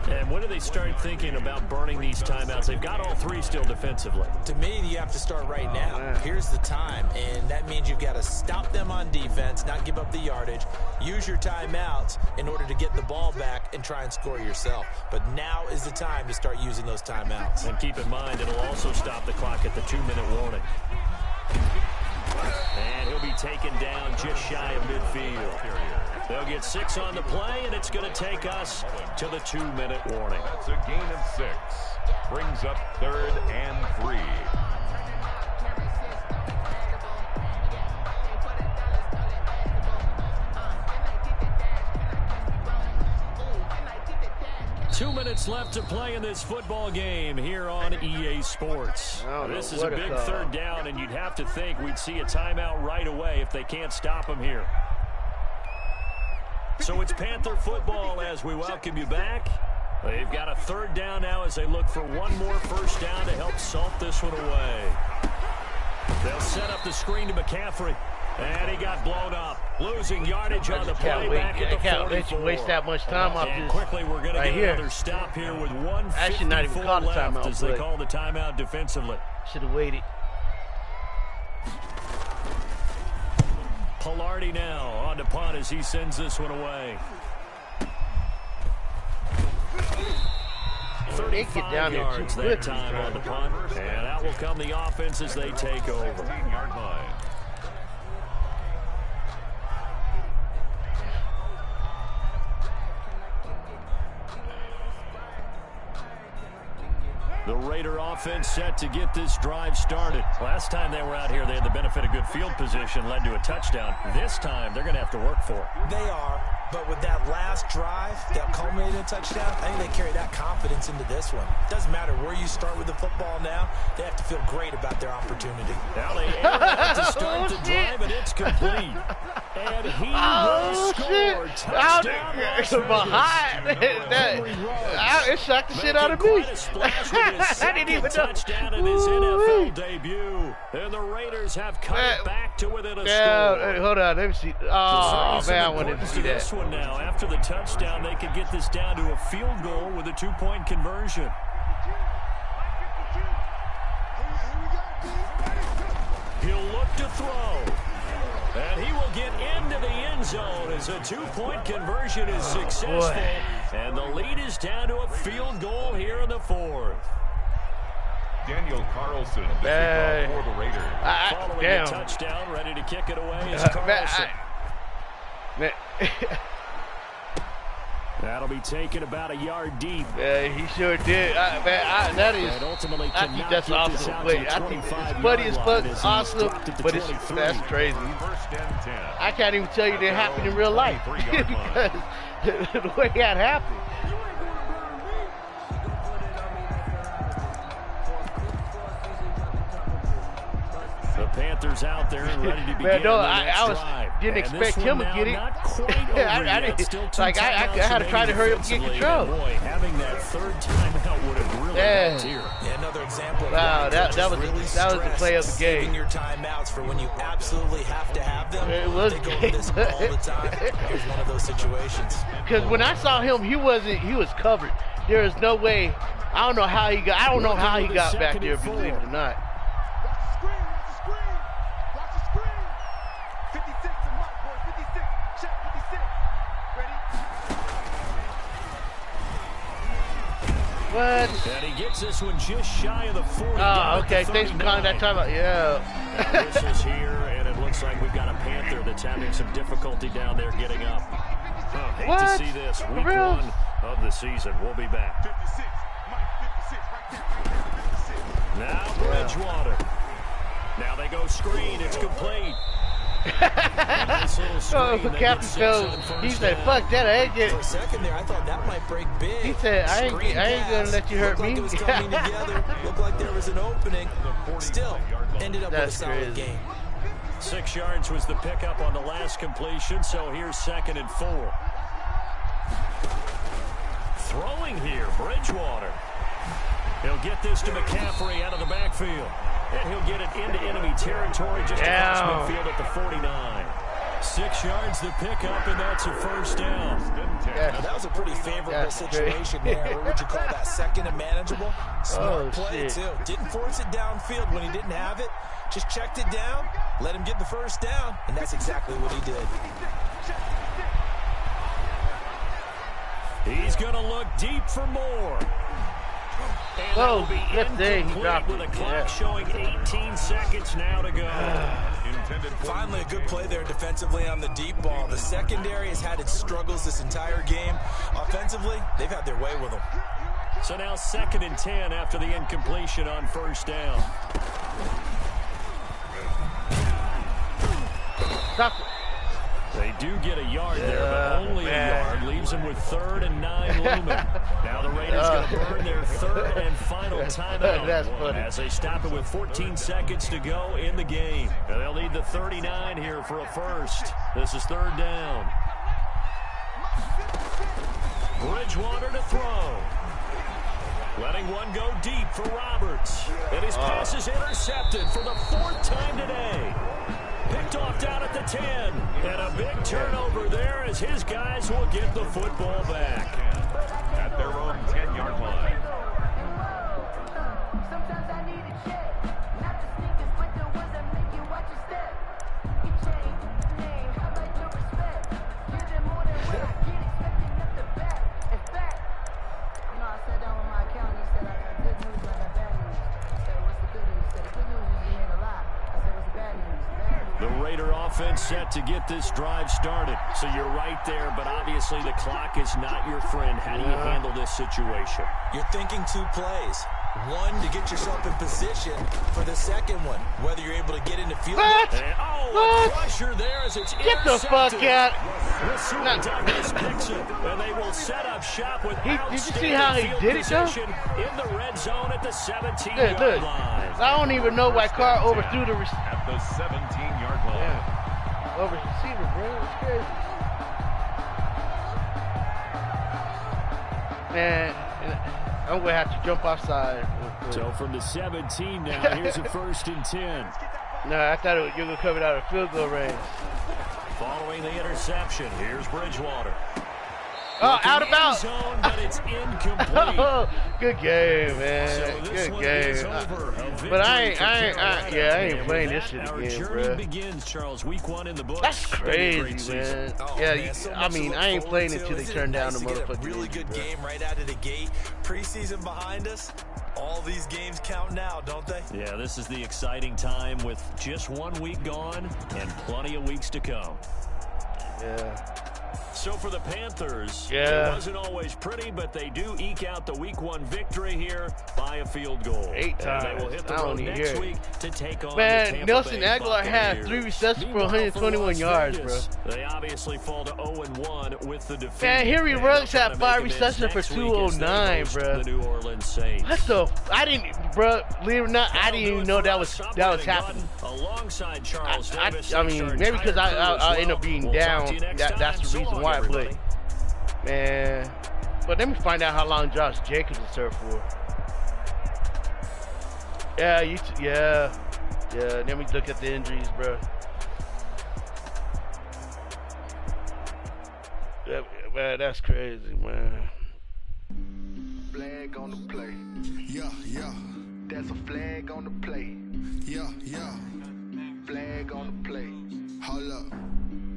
And when do they start thinking about burning these timeouts? They've got all 3 still defensively. To me, you have to start right now. Here's the time, and that means you've got to stop them on defense, not give up the yardage, use your timeouts in order to get the ball back and try and score yourself. But now is the time to start using those timeouts. And keep in mind, it'll also stop the clock at the 2-minute warning. And he'll be taken down just shy of midfield. They'll get 6 on the play, and it's going to take us to the 2-minute warning. That's a gain of 6. Brings up 3rd and 3. 2 minutes left to play in this football game here on EA Sports. This is a big 3rd down, and you'd have to think we'd see a timeout right away if they can't stop him here. So it's Panther football as we welcome you back. They've got a 3rd down now as they look for one more first down to help salt this one away. They'll set up the screen to McCaffrey. And he got blown up. Losing yardage on the play back at the 44. I can't let you waste that much time off and this. Quickly, we're going to get another stop here with 1:54 left as they call the timeout defensively. Should have waited. Pilardi now on to punt as he sends this one away. 35 yards that time on the punt. And out will come the offense as they take over. 15-yard line. The Raider offense set to get this drive started. Last time they were out here, they had the benefit of good field position, led to a touchdown. This time, they're going to have to work for it. They are, but with that last drive that culminated in a touchdown, I think they carry that confidence into this one. Doesn't matter where you start with the football now, they have to feel great about their opportunity. Now they air to start the drive, and it's complete. And he will score. Touchdown. It shocked the shit out of me. I didn't even know. Touchdown in his NFL debut. And the Raiders have cut it back to within a score. Hold on, let me see. Oh, man, I wanted to see that. This one now, after the touchdown, they could get this down to a field goal with a 2-point conversion. He'll look to throw. And he will get into the end zone as a 2-point conversion is successful. And the lead is down to a field goal here in the fourth. Daniel Carlson, the kickoff for the Raiders. Following the touchdown, ready to kick it away is Carlson. That'll be taken about a yard deep. Yeah, he sure did. That is. I think that's awesome. I think it's funny as fuck, awesome, but that's crazy. I can't even tell you that happened in real life because the way that happened. The Panthers out there ready to begin didn't expect him to get it. I had to try to hurry up and get control. Boy, having that third timeout would have really helped here. Another example. Wow, that was the play of the game. Saving your timeouts for when you absolutely have to have them. It was they go over this all the time. Here's one of those situations. Because when I saw him, he was covered. There is no way. I don't know how he got back there, believe it or not. What? And he gets this one just shy of the 40. Oh, okay. Thanks for calling that timeout. Yeah. Now this is here, and it looks like we've got a Panther that's having some difficulty down there getting up. Hate to see this. Week 1 of the season. We'll be back. Now Bridgewater. Now they go screen. It's complete. Captain Phil, he said, "Fuck that! I ain't getting." For a second there, I thought that might break big. He said, "I ain't gonna let you hurt me." Looked like it was coming together. Looked like there was an opening. Still, ended up with a solid game. 6 yards was the pickup on the last completion. So here's 2nd and 4. Throwing here, Bridgewater. He'll get this to McCaffrey out of the backfield. And he'll get it into enemy territory just across midfield at the 49. 6 yards the pickup, and that's a first down. Now, that was a pretty favorable situation there. What would you call that? Second and manageable? Smart play, too. Didn't force it downfield when he didn't have it. Just checked it down, let him get the first down, and that's exactly what he did. He's going to look deep for more. And whoa, good thing he dropped with a clock showing 18 seconds now to go. Finally, a good play there defensively on the deep ball. The secondary has had its struggles this entire game. Offensively, they've had their way with them. So now 2nd and 10 after the incompletion on first down. Stop it. They do get a yard there, but only a yard. Leaves them with 3rd and 9 looming. Now the Raiders going to burn their 3rd and final timeout as they stop it with 14 seconds to go in the game. And they'll need the 39 here for a first. This is 3rd down. Bridgewater to throw. Letting one go deep for Roberts. And his pass is intercepted for the 4th time today. Picked off down at the 10. And a big turnover there as his guys will get the football back. At their own 10-yard line. Sometimes I need a check. Not the sneakers, but the ones that make you watch your step. You change the name, how about your respect? Give them more than what I get, expecting up the back. In fact, you know, I sat down with my accountant Raider offense set to get this drive started. So you're right there, but obviously the clock is not your friend. How do you handle this situation? You're thinking 2 plays. One, to get yourself in position for the second one, whether you're able to get into field. What? And, a crusher there as it's Get the fuck out. Douglas picks it, and they will set up shop with Did you see how he did it, though? in the red zone at the 17-yard Look, line. I don't even know why Carr overthrew the At the 17-yard line. Yeah. Over receiver, bro. It's crazy. Man, I'm gonna have to jump outside. So from the 17 now, here's a 1st and 10. No, I thought you were gonna come out of field goal range. Following the interception, here's Bridgewater. Oh, out of bounds. Zone, but it's incomplete. Good game, man. So this Good one game. is over. But I ain't playing this shit Our again, journey bro. begins, Charles. Week 1 in the books. That's crazy, Great season. man. Oh, Yeah, man, so I much to mean, look I ain't forward playing to. until they Isn't turn it down nice the to get a motherfucking really music, good bro. game right out of the gate. Preseason behind us. All these games count now, don't they? Yeah, this is the exciting time with just 1 week gone and plenty of weeks to come. Yeah. So for the Panthers, Yeah. it wasn't always pretty, but they do eke out the Week 1 victory here by a field goal. 8 And times. they will hit the I don't road even next hear it. week to take on the Man, Tampa Nelson Bay Aguilar had Buccaneers. 3 receptions for Meanwhile, 121 Las yards, Vegas, bro. They obviously fall to 0-1 with the defeat. Man, Henry And Ruggs they'll try had to 5 make amends receptions for next week as they 209, host bro. The New Orleans Saints. What the? I didn't, bro. Believe it or not, I didn't even know that was happening. Alongside Charles Davis, I mean, maybe because I end up being down. That's the reason why. But man, but let me find out how long Josh Jacobs is served for. Yeah, yeah. Let me look at the injuries, bro. Man, that's crazy, man. Flag on the play. Yeah. That's a flag on the play. Yeah. Flag on the play. Hold up.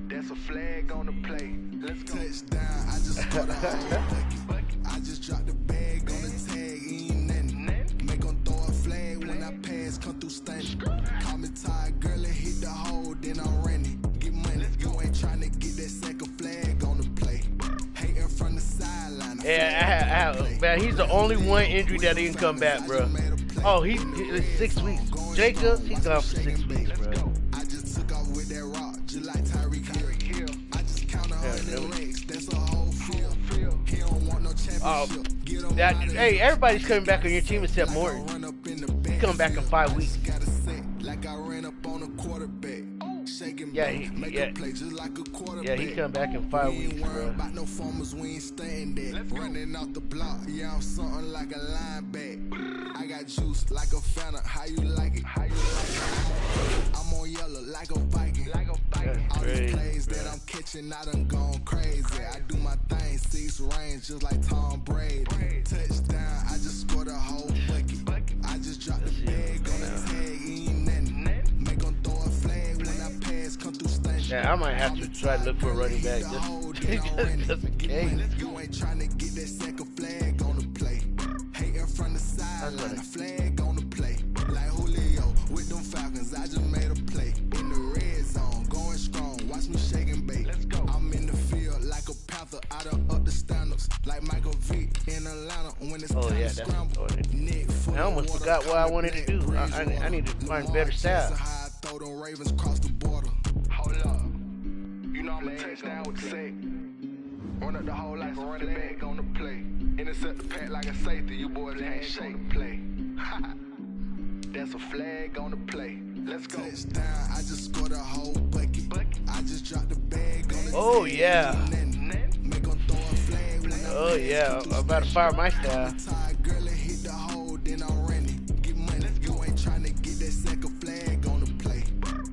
That's a flag on the play. Let's go. Touchdown. I just scored a whole I just dropped the bag on the tag. Ain't nothing. Make 'em throw a flag when I pass. Come through stunning. Call me tired, girl, and hit the hole. Then I'm running. Get money. You ain't trying to get that second flag on the play. Hating from the sideline. Yeah, man, he's the only one injury that didn't come back, bro. Oh, he's 6 weeks. Jacobs, he's gone for 6 weeks, bro. I just took off with that rock, just like Tyreek Hill. I just count 100 racks, that's a whole field. He don't want no championship. Get him out of Hey, everybody's coming back on your team except Morton. run up in the back. He's coming back in 5 weeks. Gotta say, like I ran up on a quarterback. Shaking Yeah, back, make a play just like a quarterback. Yeah, he come back in 5 We weeks, ain't worried bro. about no formers, we ain't staying there. Running off the block, yeah, I'm something like a linebacker. I got juice like a Fanta, how you like it? I'm on yellow like a Viking. That's All these crazy, plays bro. that I'm catching, I done gone crazy. I do my thing, 6 range, just like Tom Brady. Touchdown, I just scored a whole bucket. I just dropped the bag on the tag, ain't nothing. Make 'em throw a flag when I pass, come through stunning. Yeah, I might have to try to look for a running back just in case. You ain't trying to get that second flag on the play. Hating from the sideline, a flag on the play. Like Julio with them Falcons, I just made a play. In the red zone, going strong, watch me shake and bake. I'm in the field like a Panther, I done up the standards. Like Michael Vick in Atlanta when it's Oh, time yeah, to that's scramble. important. Nick full I almost of water, forgot what I call wanted it to do. black, I need to find better Lamar style. Jackson, how I throw them Ravens cross the border. Hold up. You know I'm a touchdown with the sack. Run up the hole like a running back on the play. Intercept the pack like a safety. You boys can't shake the play. That's a flag on the play. Let's go. Touchdown. I just scored a whole bucket. I just dropped the bag on the Oh, tag. yeah. Make 'em throw a flag when I Oh, yeah. I'm about to fire my style. tired, girl, and hit the hole, then I'm running. Get money. You ain't trying to get that second flag on the play.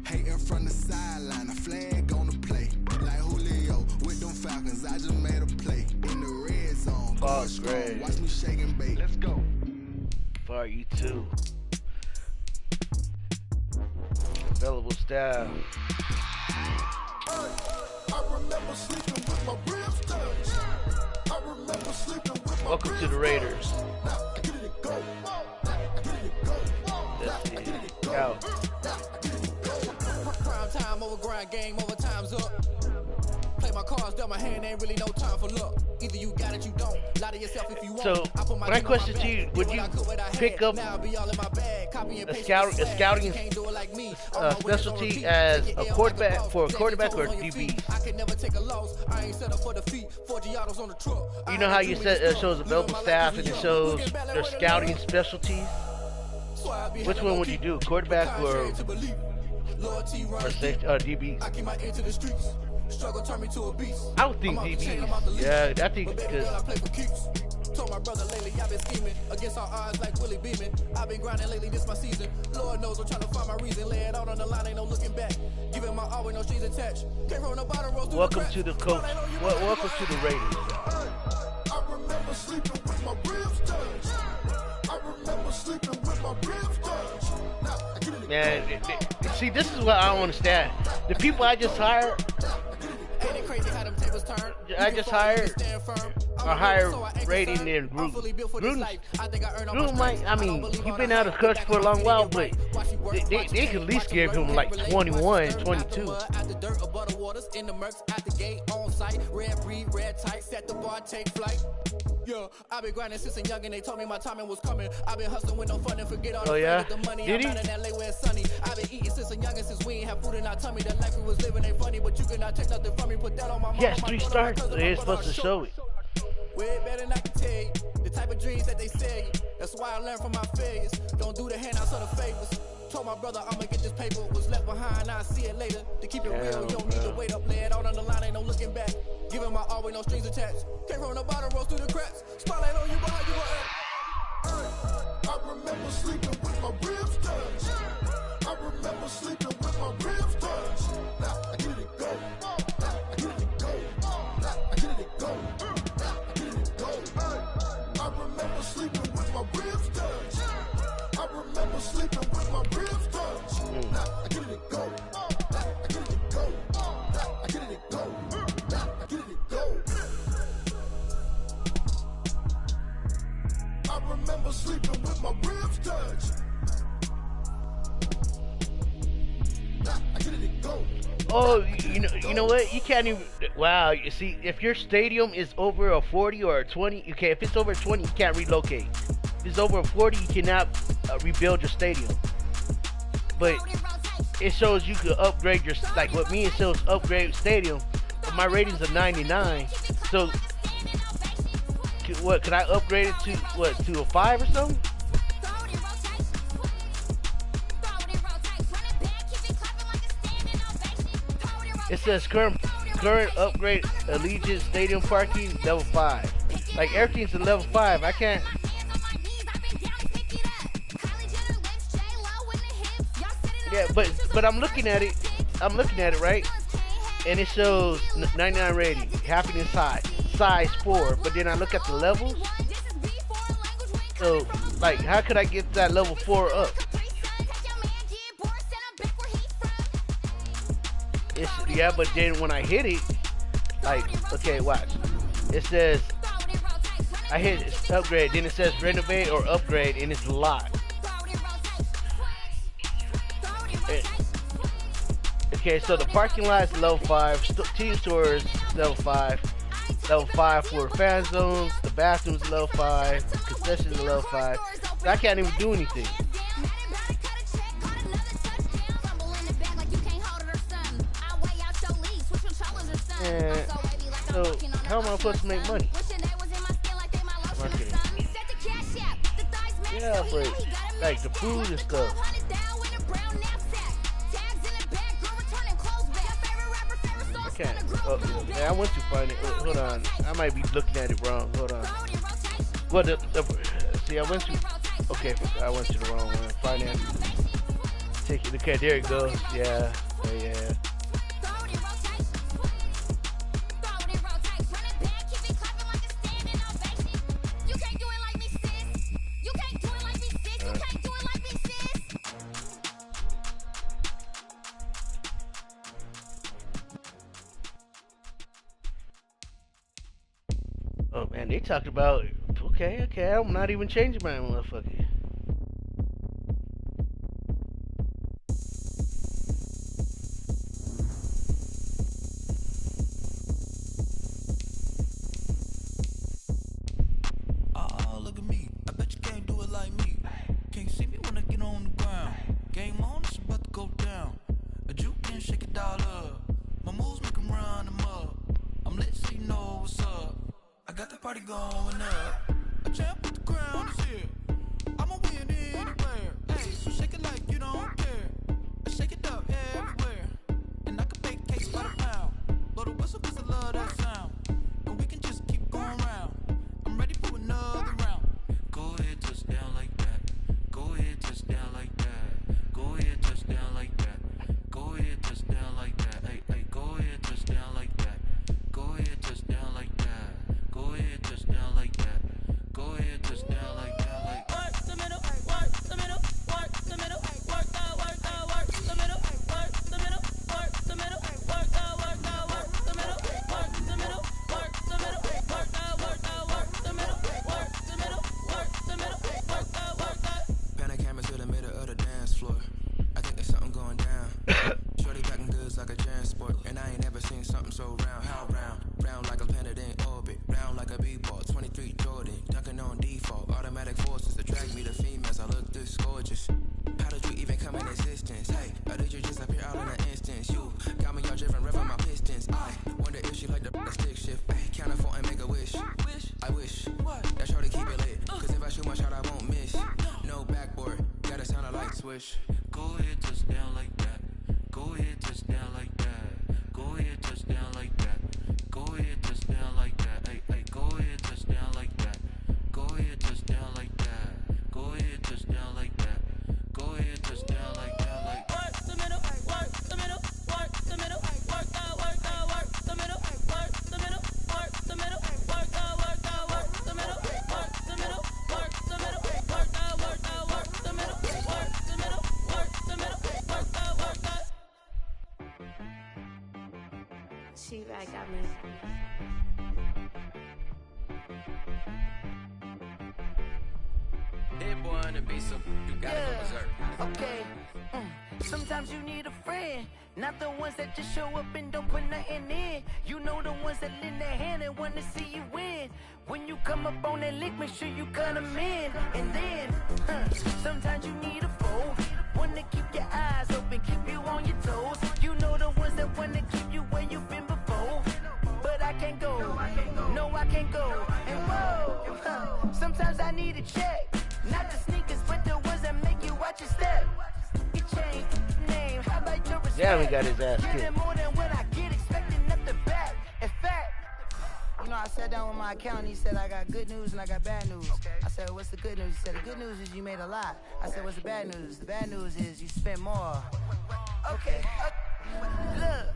Hating from the sideline, a flag on the play. Like Julio with them Falcons, I just made a play. In the red zone, going strong. great. Watch me shake and bake. Let's go. Fire you too. Available style. Welcome to the Raiders. Let's see. Out. over grind, game over, time's up. Play my cards, dealt my hand, ain't really no time for luck. Either you got it, you don't. Lie to yourself if you want. So, my question to you, would you pick up a scouting specialty as a quarterback for a quarterback or DB? You know how you said it shows available staff and it shows their scouting specialties? Which one would you do, quarterback or DB? I would think DBs. Yeah, I think because. Told my brother lately I've been scheming against our odds like Willie Beeman. I've been grinding lately, this my season. Lord knows I'm trying to find my reason. Lay it out on the line, ain't no looking back. Giving my all with no strings attached. Came from the bottom, rose welcome to the coach. Welcome to the Raiders. I remember sleeping with my ribs touched. I remember sleeping with my ribs touched. Man, see, this is what I don't understand. The people I just hired. I just hired a higher rating than Gruden. Gruden might, I mean, he's been out of the country for a long while, but they could at least give him like 21, 22. I've been grinding since a young and they told me my timing was coming. I've been hustling with no fun and forget all the money. Did he? I've been eating since a young and since we ain't have food in our tummy. The life we was living ain't funny, but you cannot take nothing from me. Put that on my mama. Yes, 3 stars. They're supposed to show it. Way better than I can tell you. The type of dreams that they sell you. That's why I learned from my failures. Don't do the handouts or the favors. Told my brother I'ma get this paper. Was left behind, I'll see it later. To keep it real, you don't need to wait up. Lay it out on the line, ain't no looking back. Giving my all with no strings attached. Came from the bottom, rose through the cracks. Spotlight on you, but how you gonna act? I remember sleeping with my ribs touched. I remember sleeping with my ribs touched. Now I get it go. I get it go. I get it go. I get it go. I remember sleeping with my ribs touched. I remember sleeping with my ribs touched. Now I get it go. I get it go. I get it go. I get it go. I remember sleeping with my ribs touched. Oh, you know what? You can't even. Wow, you see, if your stadium is over a 40 or a 20, you can't. If it's over a 20, you can't relocate. If it's over a 40, you cannot rebuild your stadium. But it shows you could upgrade your, like what me, it shows upgrade stadium. But my rating's a 99. So, what, could I upgrade it to, what, to a 5 or something? It says current upgrade Allegiant Stadium parking level 5. Like everything's a level 5. I can't. Yeah, but I'm looking at it. I'm looking at it, right? And it shows 99 rating, happiness high, size 4. But then I look at the levels. So, like, how could I get that level 4 up? Yeah, but then when I hit it, like, okay, watch. It says, I hit upgrade, then it says renovate or upgrade, and it's locked. Okay, so the parking lot is level 5, team stores level 5, level 5 for fan zones, the bathrooms level 5, concessions level 5. So I can't even do anything. And so, how am I supposed to make money? Marketing. Yeah, but like the food and stuff. I can't. Oh, yeah, I went to find it. Hold on. I might be looking at it wrong. Hold on. Well, see, I went to. Okay, I went to the wrong one. Finance. Ticket. Okay, there it goes. Yeah. Yeah. Oh man, they talked about, okay, I'm not even changing my motherfucker. on the ground. Game on, it's about to go down. A juke and shake it all up. My moves make 'em run them up. I'm lit so you know what's up. I got the party going up. A champ with the crown is here. I'ma win anywhere. Hey, so shake it like you don't care. I shake it up everywhere. And I can bake cakes by the pound. Blow the whistle 'cause I love that sound. And we can just keep going round. I'm ready for another round. Go ahead, touch down like that. Go ahead, touch down like that. Go ahead, touch down like that. Go ahead, touch down like that. Hey, hey, go ahead, touch down like that. Go ahead, touch down like that. Go ahead, touch down like that. Go ahead, touch down like that. Like work the middle, work the middle, work the middle, work the middle, work the middle, work the middle, work the middle, work the middle, work the middle, work the middle, work the middle, work the middle, work the. Pan a camera to the middle of the dance floor. I think there's something going down. Shorty packing goods like a transport, and I ain't never seen something so round. How round? Round like a planet in orbit, round like a b-ball. 23 Jordan, dunking on default. Automatic forces attract me to females. I look this gorgeous. How did you even come in existence? Hey, or did you just appear out in an instance? You got me all driven, revving my pistons. I wonder if she like the stick shift. Ay, count it for and make a wish. I wish that shorty keep it lit. Cause if I shoot my shot, I won't miss. No backboard, gotta sound a like swish. Go ahead, touch down like that. Go ahead, touch down like that. Go ahead, touch down like that. Go ahead, touch down like that. Hey, hey, go ahead, touch down like that. Go ahead, touch down like that. Go ahead, touch down like that. Go ahead, touch down like that. Like work the middle, work the middle, work the middle, work the middle, work the middle, work the middle, work the middle, work the middle, work the middle, work the middle, work the middle, work the middle, work the middle, work the middle, work the. She right got me. That boy on the beat, so you gotta go berserk. Okay. Sometimes you need a friend, not the ones that just show up and don't put nothing in. You know the ones that lend their hand and want to see you win. When you come up on that lick, make sure you cut them in. And then, sometimes you need a foe, one to keep your eyes open, keep you on your toes. You know the ones that want to keep you where you've been before. But I can't go, no I can't go. And whoa, sometimes I need a check. Not the sneakers, but the ones that make you watch your step. Your chain, name, how about your respect? Yeah, we got his ass kicked. Getting more than what I get, expecting nothing back. In fact, you know, I sat down with my accountant. He said, I got good news and I got bad news. Okay. I said, what's the good news? He said, the good news is you made a lot. I said, what's the bad news? The bad news is you spent more. Okay. Look.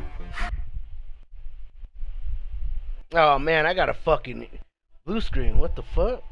Oh man, I got a fucking blue screen. What the fuck?